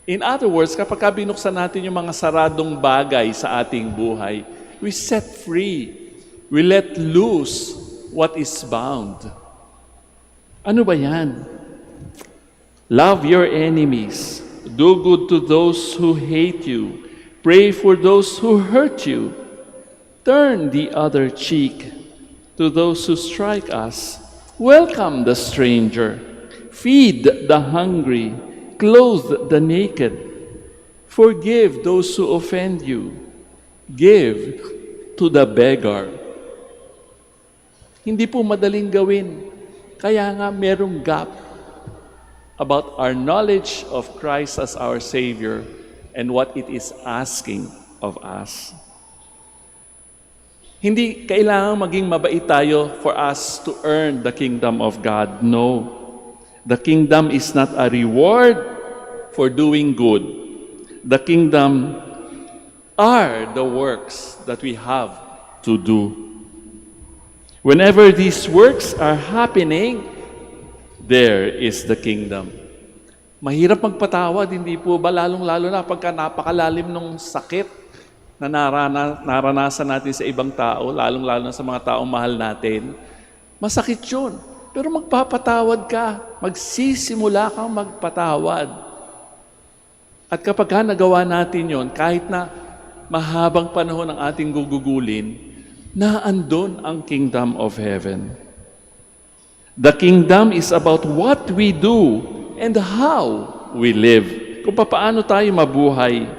In other words, kapag binuksan natin yung mga saradong bagay sa ating buhay, we set free. We let loose what is bound. Ano ba yan? Love your enemies. Do good to those who hate you. Pray for those who hurt you. Turn the other cheek to those who strike us. Welcome the stranger. Feed the hungry. Clothe the naked. Forgive those who offend you. Give to the beggar. Hindi po madaling gawin. Kaya nga merong gap about our knowledge of Christ as our Savior and what it is asking of us. Hindi kailangan maging mabait tayo for us to earn the kingdom of God. No. The kingdom is not a reward for doing good. The kingdom are the works that we have to do. Whenever these works are happening, there is the kingdom. Mahirap magpatawad, hindi po ba? Lalong-lalo na pagka napakalalim ng sakit na naranasan natin sa ibang tao, lalong-lalo na sa mga taong mahal natin. Masakit yun. Pero magpapatawad ka, magsisimula kang magpatawad. At kapag nagawa natin yon, kahit na mahabang panahon ang ating gugugulin, naandun ang kingdom of heaven. The kingdom is about what we do and how we live. Kung paano tayo mabuhay.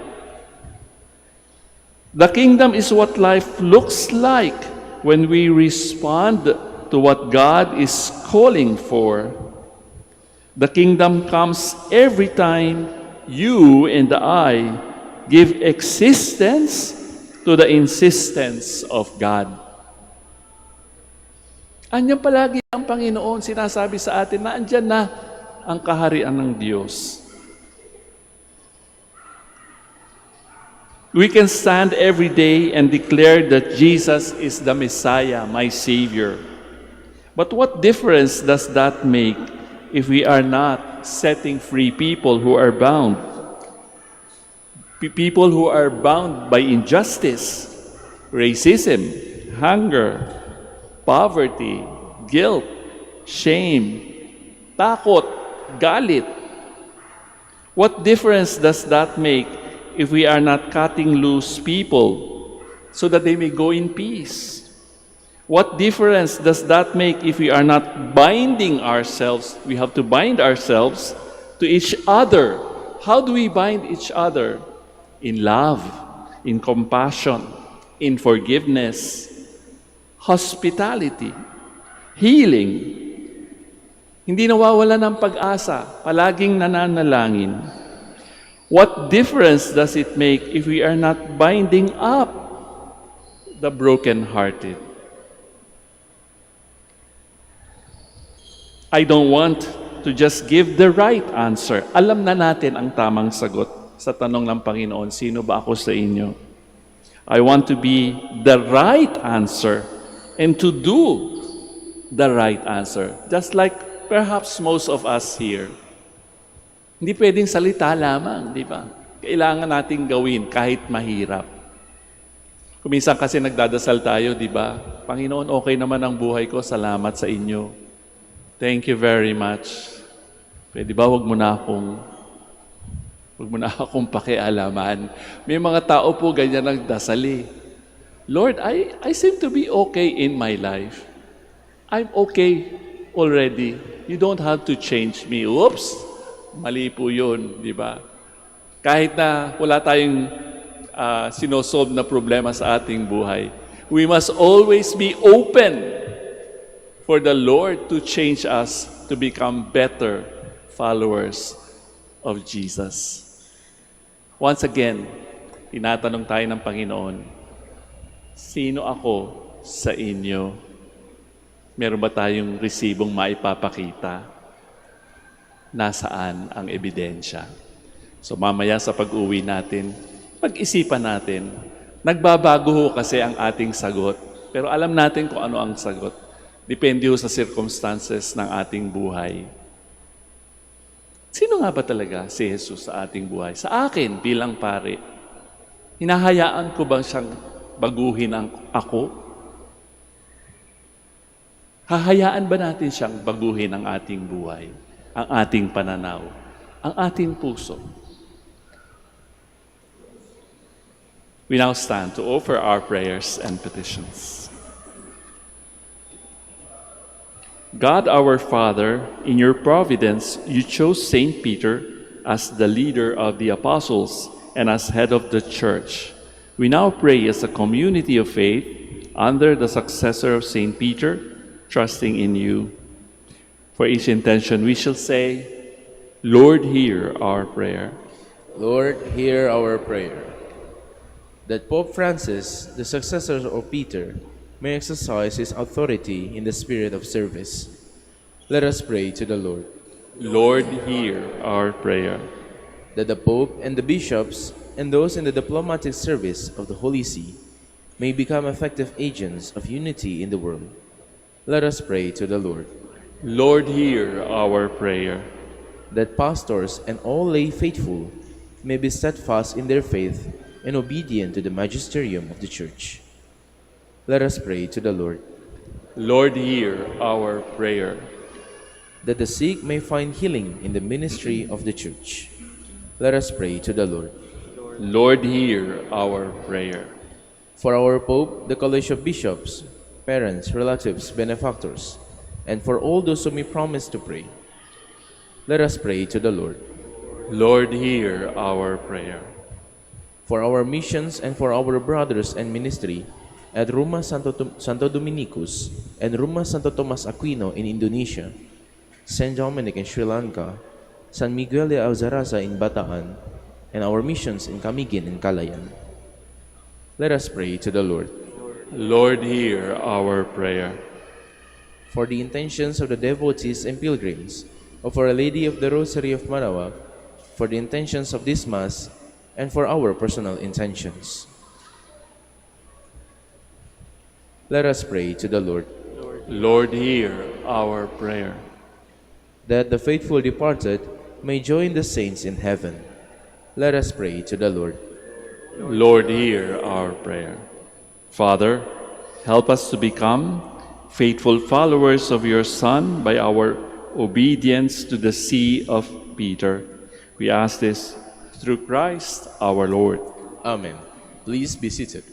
The kingdom is what life looks like when we respond to what God is calling for. The kingdom comes every time you and I give existence to the insistence of God. Andiyan palagi ang Panginoon, sinasabi sa atin na andyan na ang kaharian ng Diyos. We can stand every day and declare that Jesus is the Messiah, my Savior. But what difference does that make if we are not setting free people who are bound? People who are bound by injustice, racism, hunger, poverty, guilt, shame, takot, galit. What difference does that make if we are not cutting loose people so that they may go in peace? What difference does that make if we are not binding ourselves? We have to bind ourselves to each other. How do we bind each other? In love, in compassion, in forgiveness, hospitality, healing. Hindi nawawala ng pag-asa, palaging nananalangin. What difference does it make if we are not binding up the brokenhearted? I don't want to just give the right answer. Alam na natin ang tamang sagot sa tanong ng Panginoon, sino ba ako sa inyo? I want to be the right answer and to do the right answer. Just like perhaps most of us here. Hindi pwedeng salita lamang, di ba? Kailangan nating gawin kahit mahirap. Kuminsan kasi nagdadasal tayo, di ba? Panginoon, okay naman ang buhay ko, salamat sa inyo. Thank you very much. Pwede ba wag mo na akong pakialaman. May mga tao po ganyan nagdasali. Lord, I seem to be okay in my life. I'm okay already. You don't have to change me. Oops! Mali po yun, di ba? Kahit na wala tayong sinosolve na problema sa ating buhay, we must always be open for the Lord to change us to become better followers of Jesus. Once again, tinatanong tayo ng Panginoon, sino ako sa inyo? Meron ba tayong resibong maipapakita? Nasaan ang ebidensya? So mamaya sa pag-uwi natin, pag-isipan natin. Nagbabago ho kasi ang ating sagot. Pero alam natin kung ano ang sagot. Depende ho sa circumstances ng ating buhay. Sino nga ba talaga si Jesus sa ating buhay? Sa akin bilang pare, hinahayaan ko ba siyang baguhin ako? Hahayaan ba natin siyang baguhin ang ating buhay, ang ating pananaw, ang ating puso? We now stand to offer our prayers and petitions. God our Father, in your providence, you chose Saint Peter as the leader of the apostles and as head of the church. We now pray as a community of faith under the successor of Saint Peter, trusting in you. For each intention we shall say, Lord, hear our prayer. Lord, hear our prayer. That Pope Francis, the successor of Peter, may exercise his authority in the spirit of service. Let us pray to the Lord. Lord, hear our prayer. That the Pope and the bishops and those in the diplomatic service of the Holy See may become effective agents of unity in the world. Let us pray to the Lord. Lord, hear our prayer. That pastors and all lay faithful may be steadfast in their faith and obedient to the magisterium of the Church. Let us pray to the Lord. Lord, hear our prayer. That the sick may find healing in the ministry of the Church. Let us pray to the Lord. Lord, hear our prayer. For our Pope, the College of Bishops, parents, relatives, benefactors, and for all those whom we promise to pray, let us pray to the Lord. Lord, hear our prayer. For our missions and for our brothers and ministry at Roma Santo Dominicus and Roma Santo Tomas Aquino in Indonesia, St. Dominic in Sri Lanka, San Miguel de Alzaraza in Bataan, and our missions in Camiguin and Calayan. Let us pray to the Lord. Lord, hear our prayer. For the intentions of the devotees and pilgrims of Our Lady of the Rosary of Manaoag, for the intentions of this Mass, and for our personal intentions. Let us pray to the Lord. Lord, hear our prayer. That the faithful departed may join the saints in heaven. Let us pray to the Lord. Lord, hear our prayer. Father, help us to become faithful followers of your Son by our obedience to the See of Peter. We ask this through Christ our Lord. Amen. Please be seated.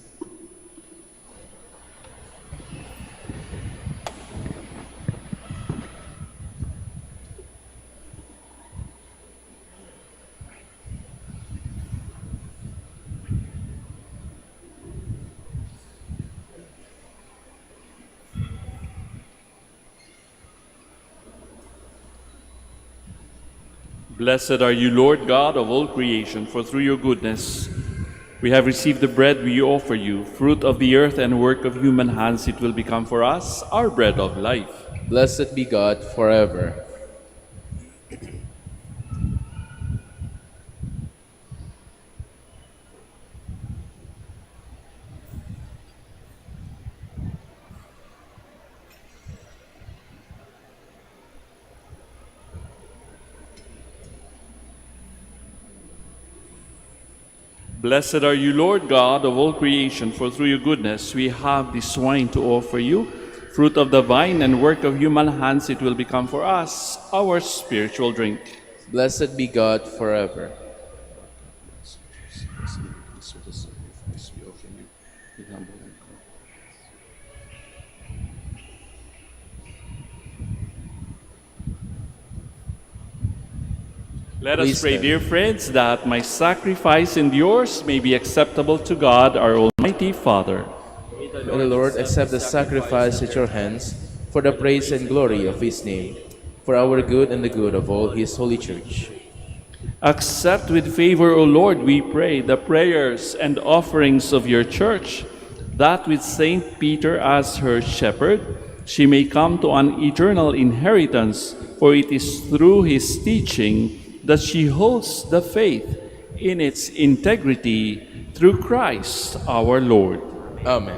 Blessed are you, Lord God of all creation, for through your goodness we have received the bread we offer you, fruit of the earth and work of human hands. It will become for us our bread of life. Blessed be God forever. Blessed are you, Lord God of all creation, for through your goodness we have this wine to offer you. Fruit of the vine and work of human hands, it will become for us our spiritual drink. Blessed be God forever. Let Please us pray, stand. dear friends, that my sacrifice and yours may be acceptable to God, our Almighty Father. May the Lord accept the sacrifice at your hands for the praise and glory of his name, for our good and the good of all his holy church. Accept with favor, O Lord, we pray, the prayers and offerings of your church, that with Saint Peter as her shepherd, she may come to an eternal inheritance, for it is through his teaching that she holds the faith in its integrity through Christ our Lord. Amen.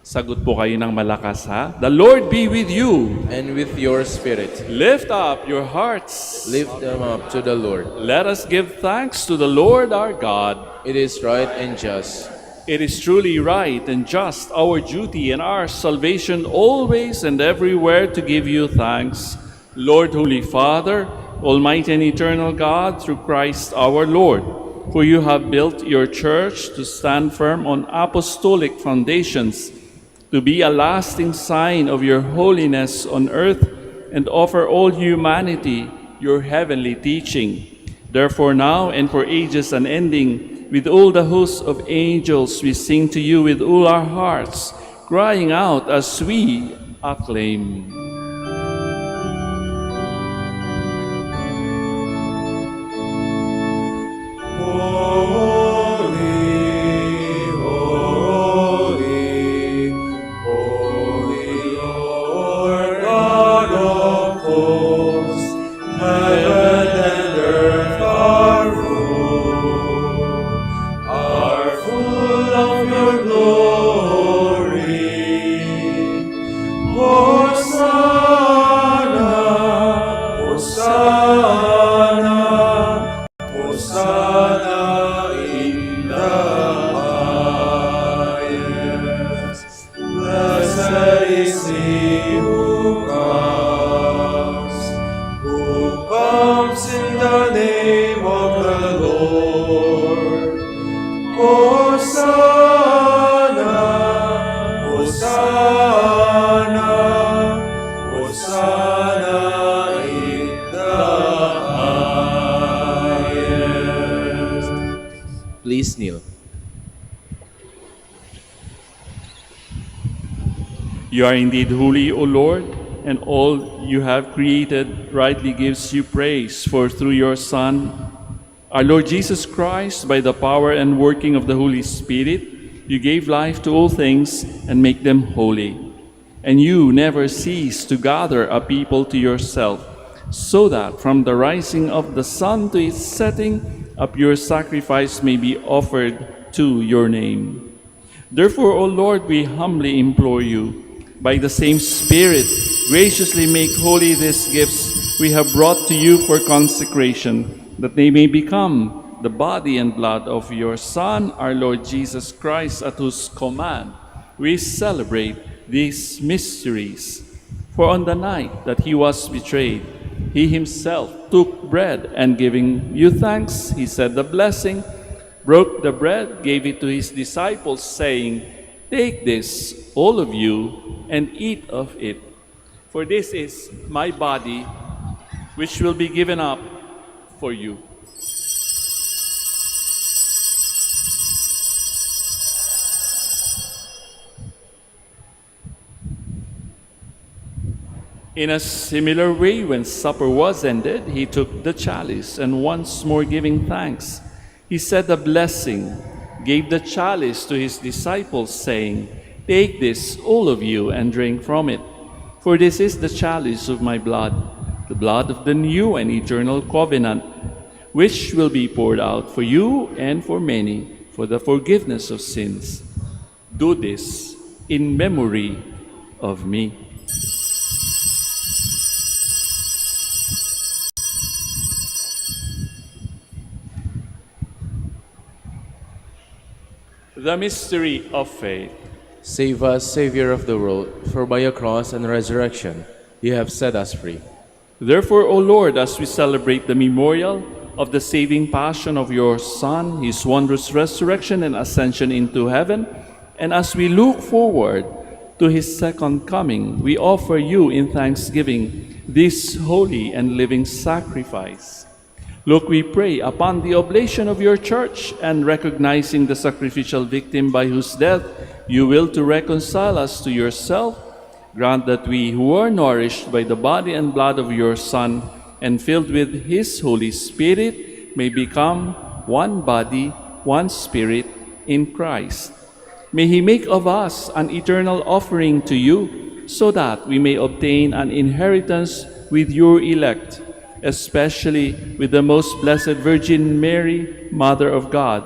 Sagot po kayo ng malakas, ha? The Lord be with you. And with your spirit, Lift up your hearts. lift them up to the Lord. Let us give thanks to the Lord our God. It is right and just. It is truly right and just, our duty and our salvation, always and everywhere to give you thanks, Lord, Holy Father, Almighty and eternal God, through Christ our Lord. For you have built your church to stand firm on apostolic foundations, to be a lasting sign of your holiness on earth, and offer all humanity your heavenly teaching. Therefore now and for ages unending, with all the hosts of angels we sing to you with all our hearts, crying out as we acclaim. Please kneel. You are indeed holy, O Lord, and all you have created rightly gives you praise, for through your Son, our Lord Jesus Christ, by the power and working of the Holy Spirit, you gave life to all things and make them holy. And you never cease to gather a people to yourself, so that from the rising of the sun to its setting, a pure sacrifice may be offered to your name. Therefore, O Lord, we humbly implore you, by the same Spirit, graciously make holy these gifts we have brought to you for consecration, that they may become the body and blood of your Son, our Lord Jesus Christ, at whose command we celebrate these mysteries. For on the night that he was betrayed, he himself took bread, and giving you thanks, he said the blessing, broke the bread, gave it to his disciples, saying, "Take this, all of you, and eat of it. For this is my body, which will be given up for you." In a similar way, when supper was ended, he took the chalice, and once more giving thanks, he said a blessing, gave the chalice to his disciples, saying, "Take this, all of you, and drink from it. For this is the chalice of my blood, the blood of the new and eternal covenant, which will be poured out for you and for many for the forgiveness of sins. Do this in memory of me." The mystery of faith. Save us, Savior of the world, for by your cross and resurrection you have set us free. Therefore, O Lord, as we celebrate the memorial of the saving passion of your Son, his wondrous resurrection and ascension into heaven, and as we look forward to his second coming, we offer you in thanksgiving this holy and living sacrifice. Look, we pray, upon the oblation of your church and recognizing the sacrificial victim by whose death you will to reconcile us to yourself. Grant that we who are nourished by the body and blood of your Son and filled with his Holy Spirit may become one body, one spirit in Christ. May he make of us an eternal offering to you so that we may obtain an inheritance with your elect, especially with the most blessed Virgin Mary, Mother of God,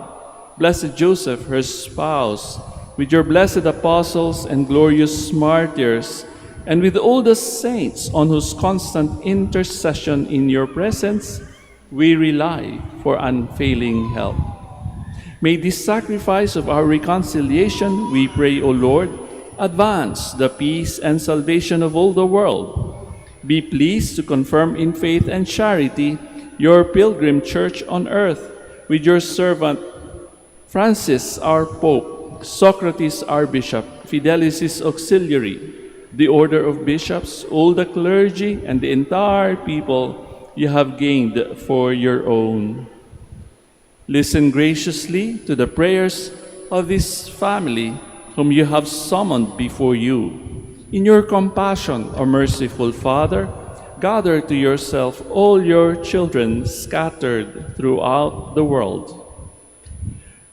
blessed Joseph, her spouse, with your blessed apostles and glorious martyrs, and with all the saints on whose constant intercession in your presence we rely for unfailing help. May this sacrifice of our reconciliation, we pray, O Lord, advance the peace and salvation of all the world. Be pleased to confirm in faith and charity your pilgrim church on earth, with your servant Francis, our Pope, Socrates, our Bishop, Fidelis, his auxiliary, the order of bishops, all the clergy, and the entire people you have gained for your own. Listen graciously to the prayers of this family whom you have summoned before you. In your compassion, O merciful Father, gather to yourself all your children scattered throughout the world.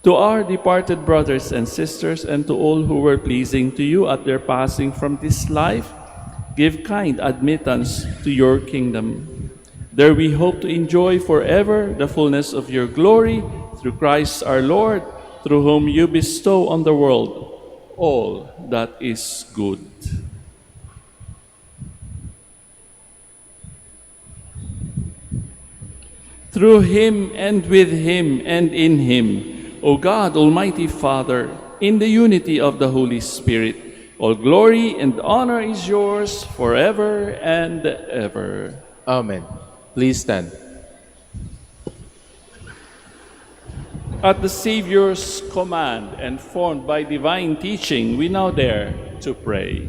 To our departed brothers and sisters and to all who were pleasing to you at their passing from this life, give kind admittance to your kingdom. There we hope to enjoy forever the fullness of your glory through Christ our Lord, through whom you bestow on the world all that is good. Through him and with him and in him, O God, Almighty Father, in the unity of the Holy Spirit, all glory and honor is yours forever and ever. Amen. Please stand. At the Savior's command and formed by divine teaching, we now dare to pray.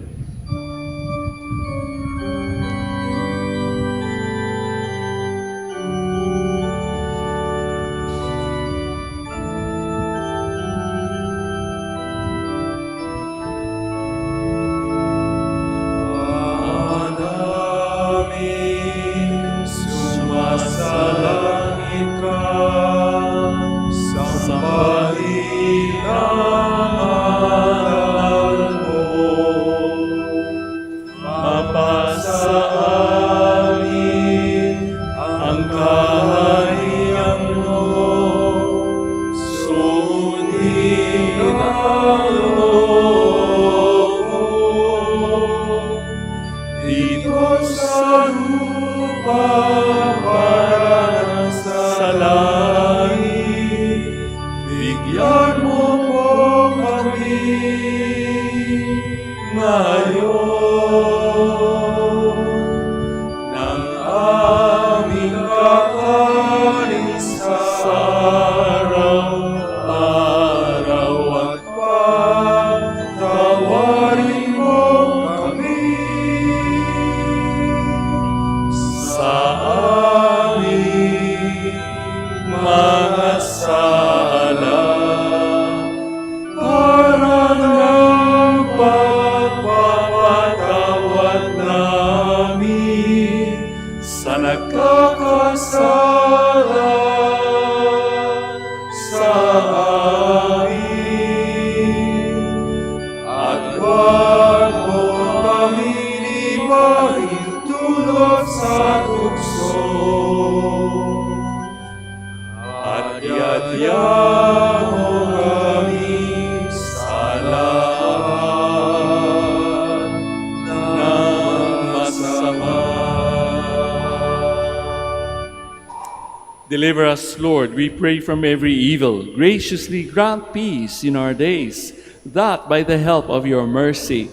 Deliver us, Lord, we pray, from every evil. Graciously grant peace in our days, that by the help of your mercy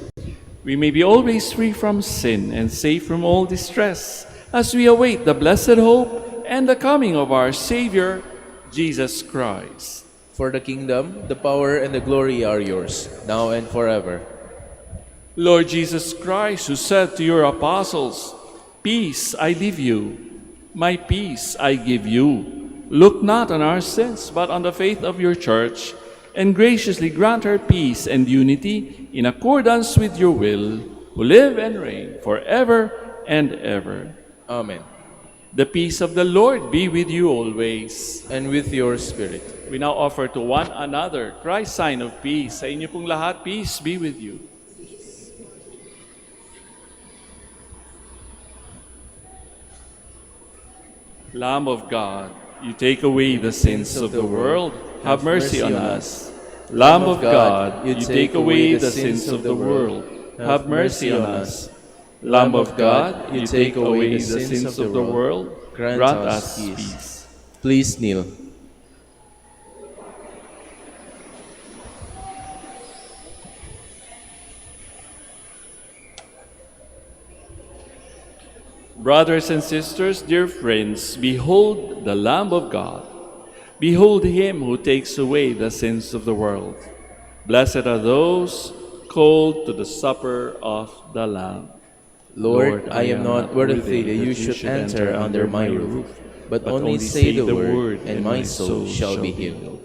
we may be always free from sin and safe from all distress, as we await the blessed hope and the coming of our Savior, Jesus Christ. For the kingdom, the power, and the glory are yours, now and forever. Lord Jesus Christ, who said to your apostles, "Peace I leave you, my peace I give you," look not on our sins, but on the faith of your church, and graciously grant her peace and unity in accordance with your will, who live and reign forever and ever. Amen. The peace of the Lord be with you always. And with your spirit. We now offer to one another Christ's sign of peace. Sa inyo pong lahat, peace be with you. Lamb of God, you take away the sins of the world, have mercy on us. Lamb of God, you take away the sins of the world, have mercy on us. Lamb of God, you take away the sins of the world, grant us peace. Please kneel. Brothers and sisters, dear friends, behold the Lamb of God. Behold him who takes away the sins of the world. Blessed are those called to the supper of the Lamb. Lord, I am not worthy that you should enter under my roof, but only say the word, and my soul shall be healed.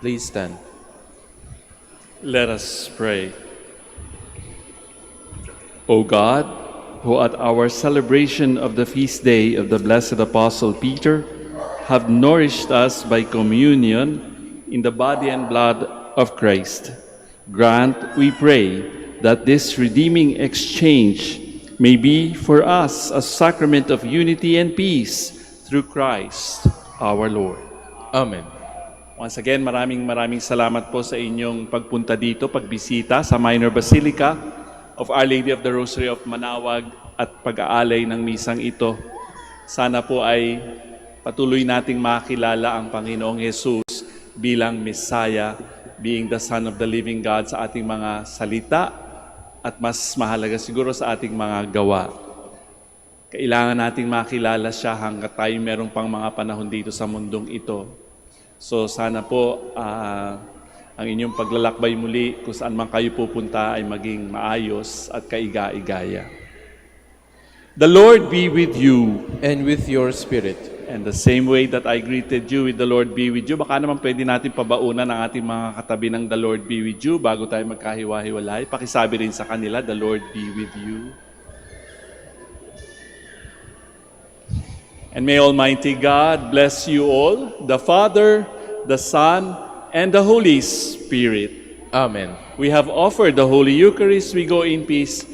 Please stand. Let us pray. O God, who at our celebration of the feast day of the blessed Apostle Peter have nourished us by communion in the body and blood of Christ, grant, we pray, that this redeeming exchange may be for us a sacrament of unity and peace through Christ our Lord. Amen. Once again, maraming salamat po sa inyong pagpunta dito, pagbisita sa Minor Basilica of Our Lady of the Rosary of Manaoag at pag-aalay ng misang ito. Sana po ay patuloy nating makilala ang Panginoong Jesus bilang Messiah, being the Son of the Living God sa ating mga salita at mas mahalaga siguro sa ating mga gawa. Kailangan nating makilala siya hanggat tayo merong pang mga panahon dito sa mundong ito. So sana po ang inyong paglalakbay muli kung saan man kayo pupunta ay maging maayos at kaiga-igaya. The Lord be with you. And with your spirit. And the same way that I greeted you with the Lord be with you, baka naman pwede natin pabaunan ang ating mga katabi ng the Lord be with you bago tayo magkahiwa-hiwalay. Pakisabi rin sa kanila, the Lord be with you. And may Almighty God bless you all, the Father, the Son, and the Holy Spirit. Amen. We have offered the Holy Eucharist. We go in peace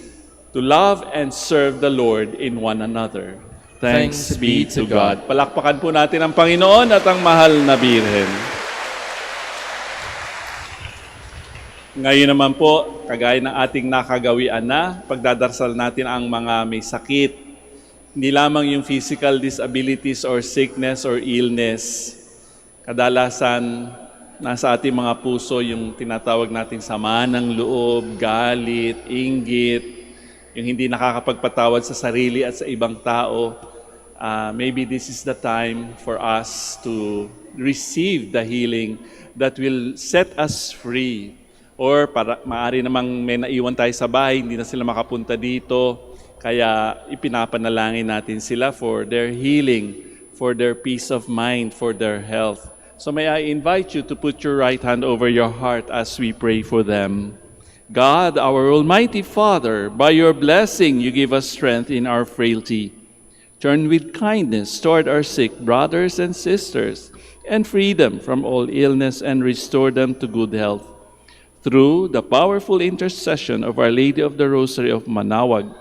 to love and serve the Lord in one another. Thanks be to God. Palakpakan po natin ang Panginoon at ang mahal na Birhen. Ngayon naman po, kagaya ng ating nakagawian na, pagdadarsal natin ang mga may sakit. Hindi lamang yung physical disabilities or sickness or illness. Kadalasan, nasa ating mga puso yung tinatawag nating sama ng loob, galit, inggit, yung hindi nakakapagpatawad sa sarili at sa ibang tao. Maybe this is the time for us to receive the healing that will set us free. Or maaari namang may naiwan tayo sa bahay, hindi na sila makapunta dito. Kaya ipinapanalangin natin sila for their healing, for their peace of mind, for their health. So may I invite you to put your right hand over your heart as we pray for them. God, our Almighty Father, by your blessing you give us strength in our frailty. Turn with kindness toward our sick brothers and sisters, and free them from all illness and restore them to good health. Through the powerful intercession of Our Lady of the Rosary of Manaoag,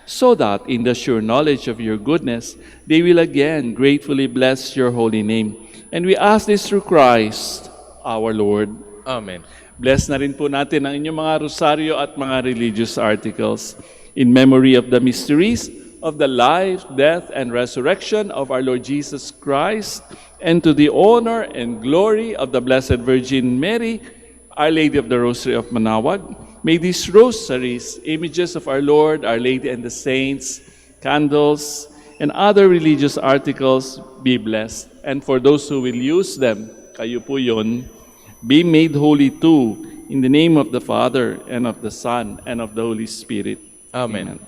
so that in the sure knowledge of your goodness, they will again gratefully bless your holy name. And we ask this through Christ, our Lord. Amen. Bless na rin po natin ang inyong mga rosaryo at mga religious articles in memory of the mysteries of the life, death, and resurrection of our Lord Jesus Christ, and to the honor and glory of the Blessed Virgin Mary, Our Lady of the Rosary of Manaoag. May these rosaries, images of our Lord, Our Lady, and the saints, candles, and other religious articles be blessed. And for those who will use them, kayo po yun, be made holy too, in the name of the Father, and of the Son, and of the Holy Spirit. Amen.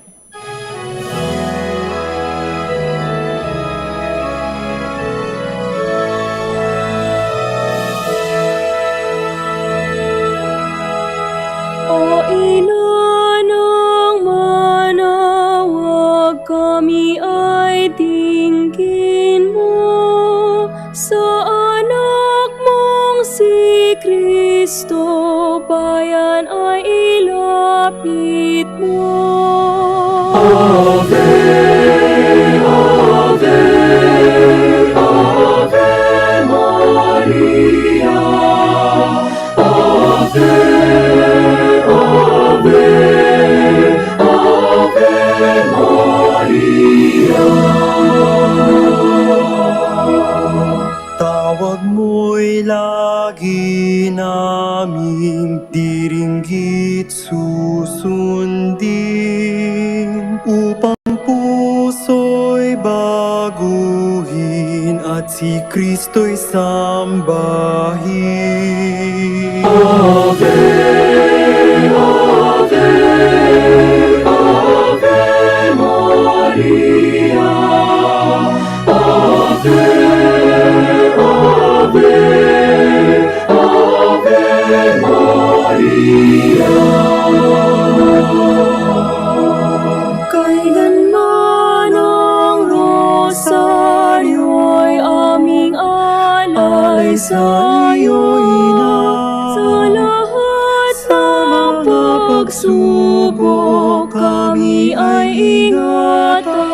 O ina ng Manaoag, kami ay dinggin mo sa anak mong si Kristo, bayan ay ilapit mo. Ave, Ave, Ave Maria. Ave, Ave, Ave Maria. Tawag mo'y lagi naming diringgit susundin, upang puso'y baguhin at si Kristo'y sambahin. Ave, Ave, Ave Maria. Ave, Ave, Ave Kailanman ang rosaryo'y aming alay sa iyo, Ina. Sa lahat ng pagsubok kami ay ingatan.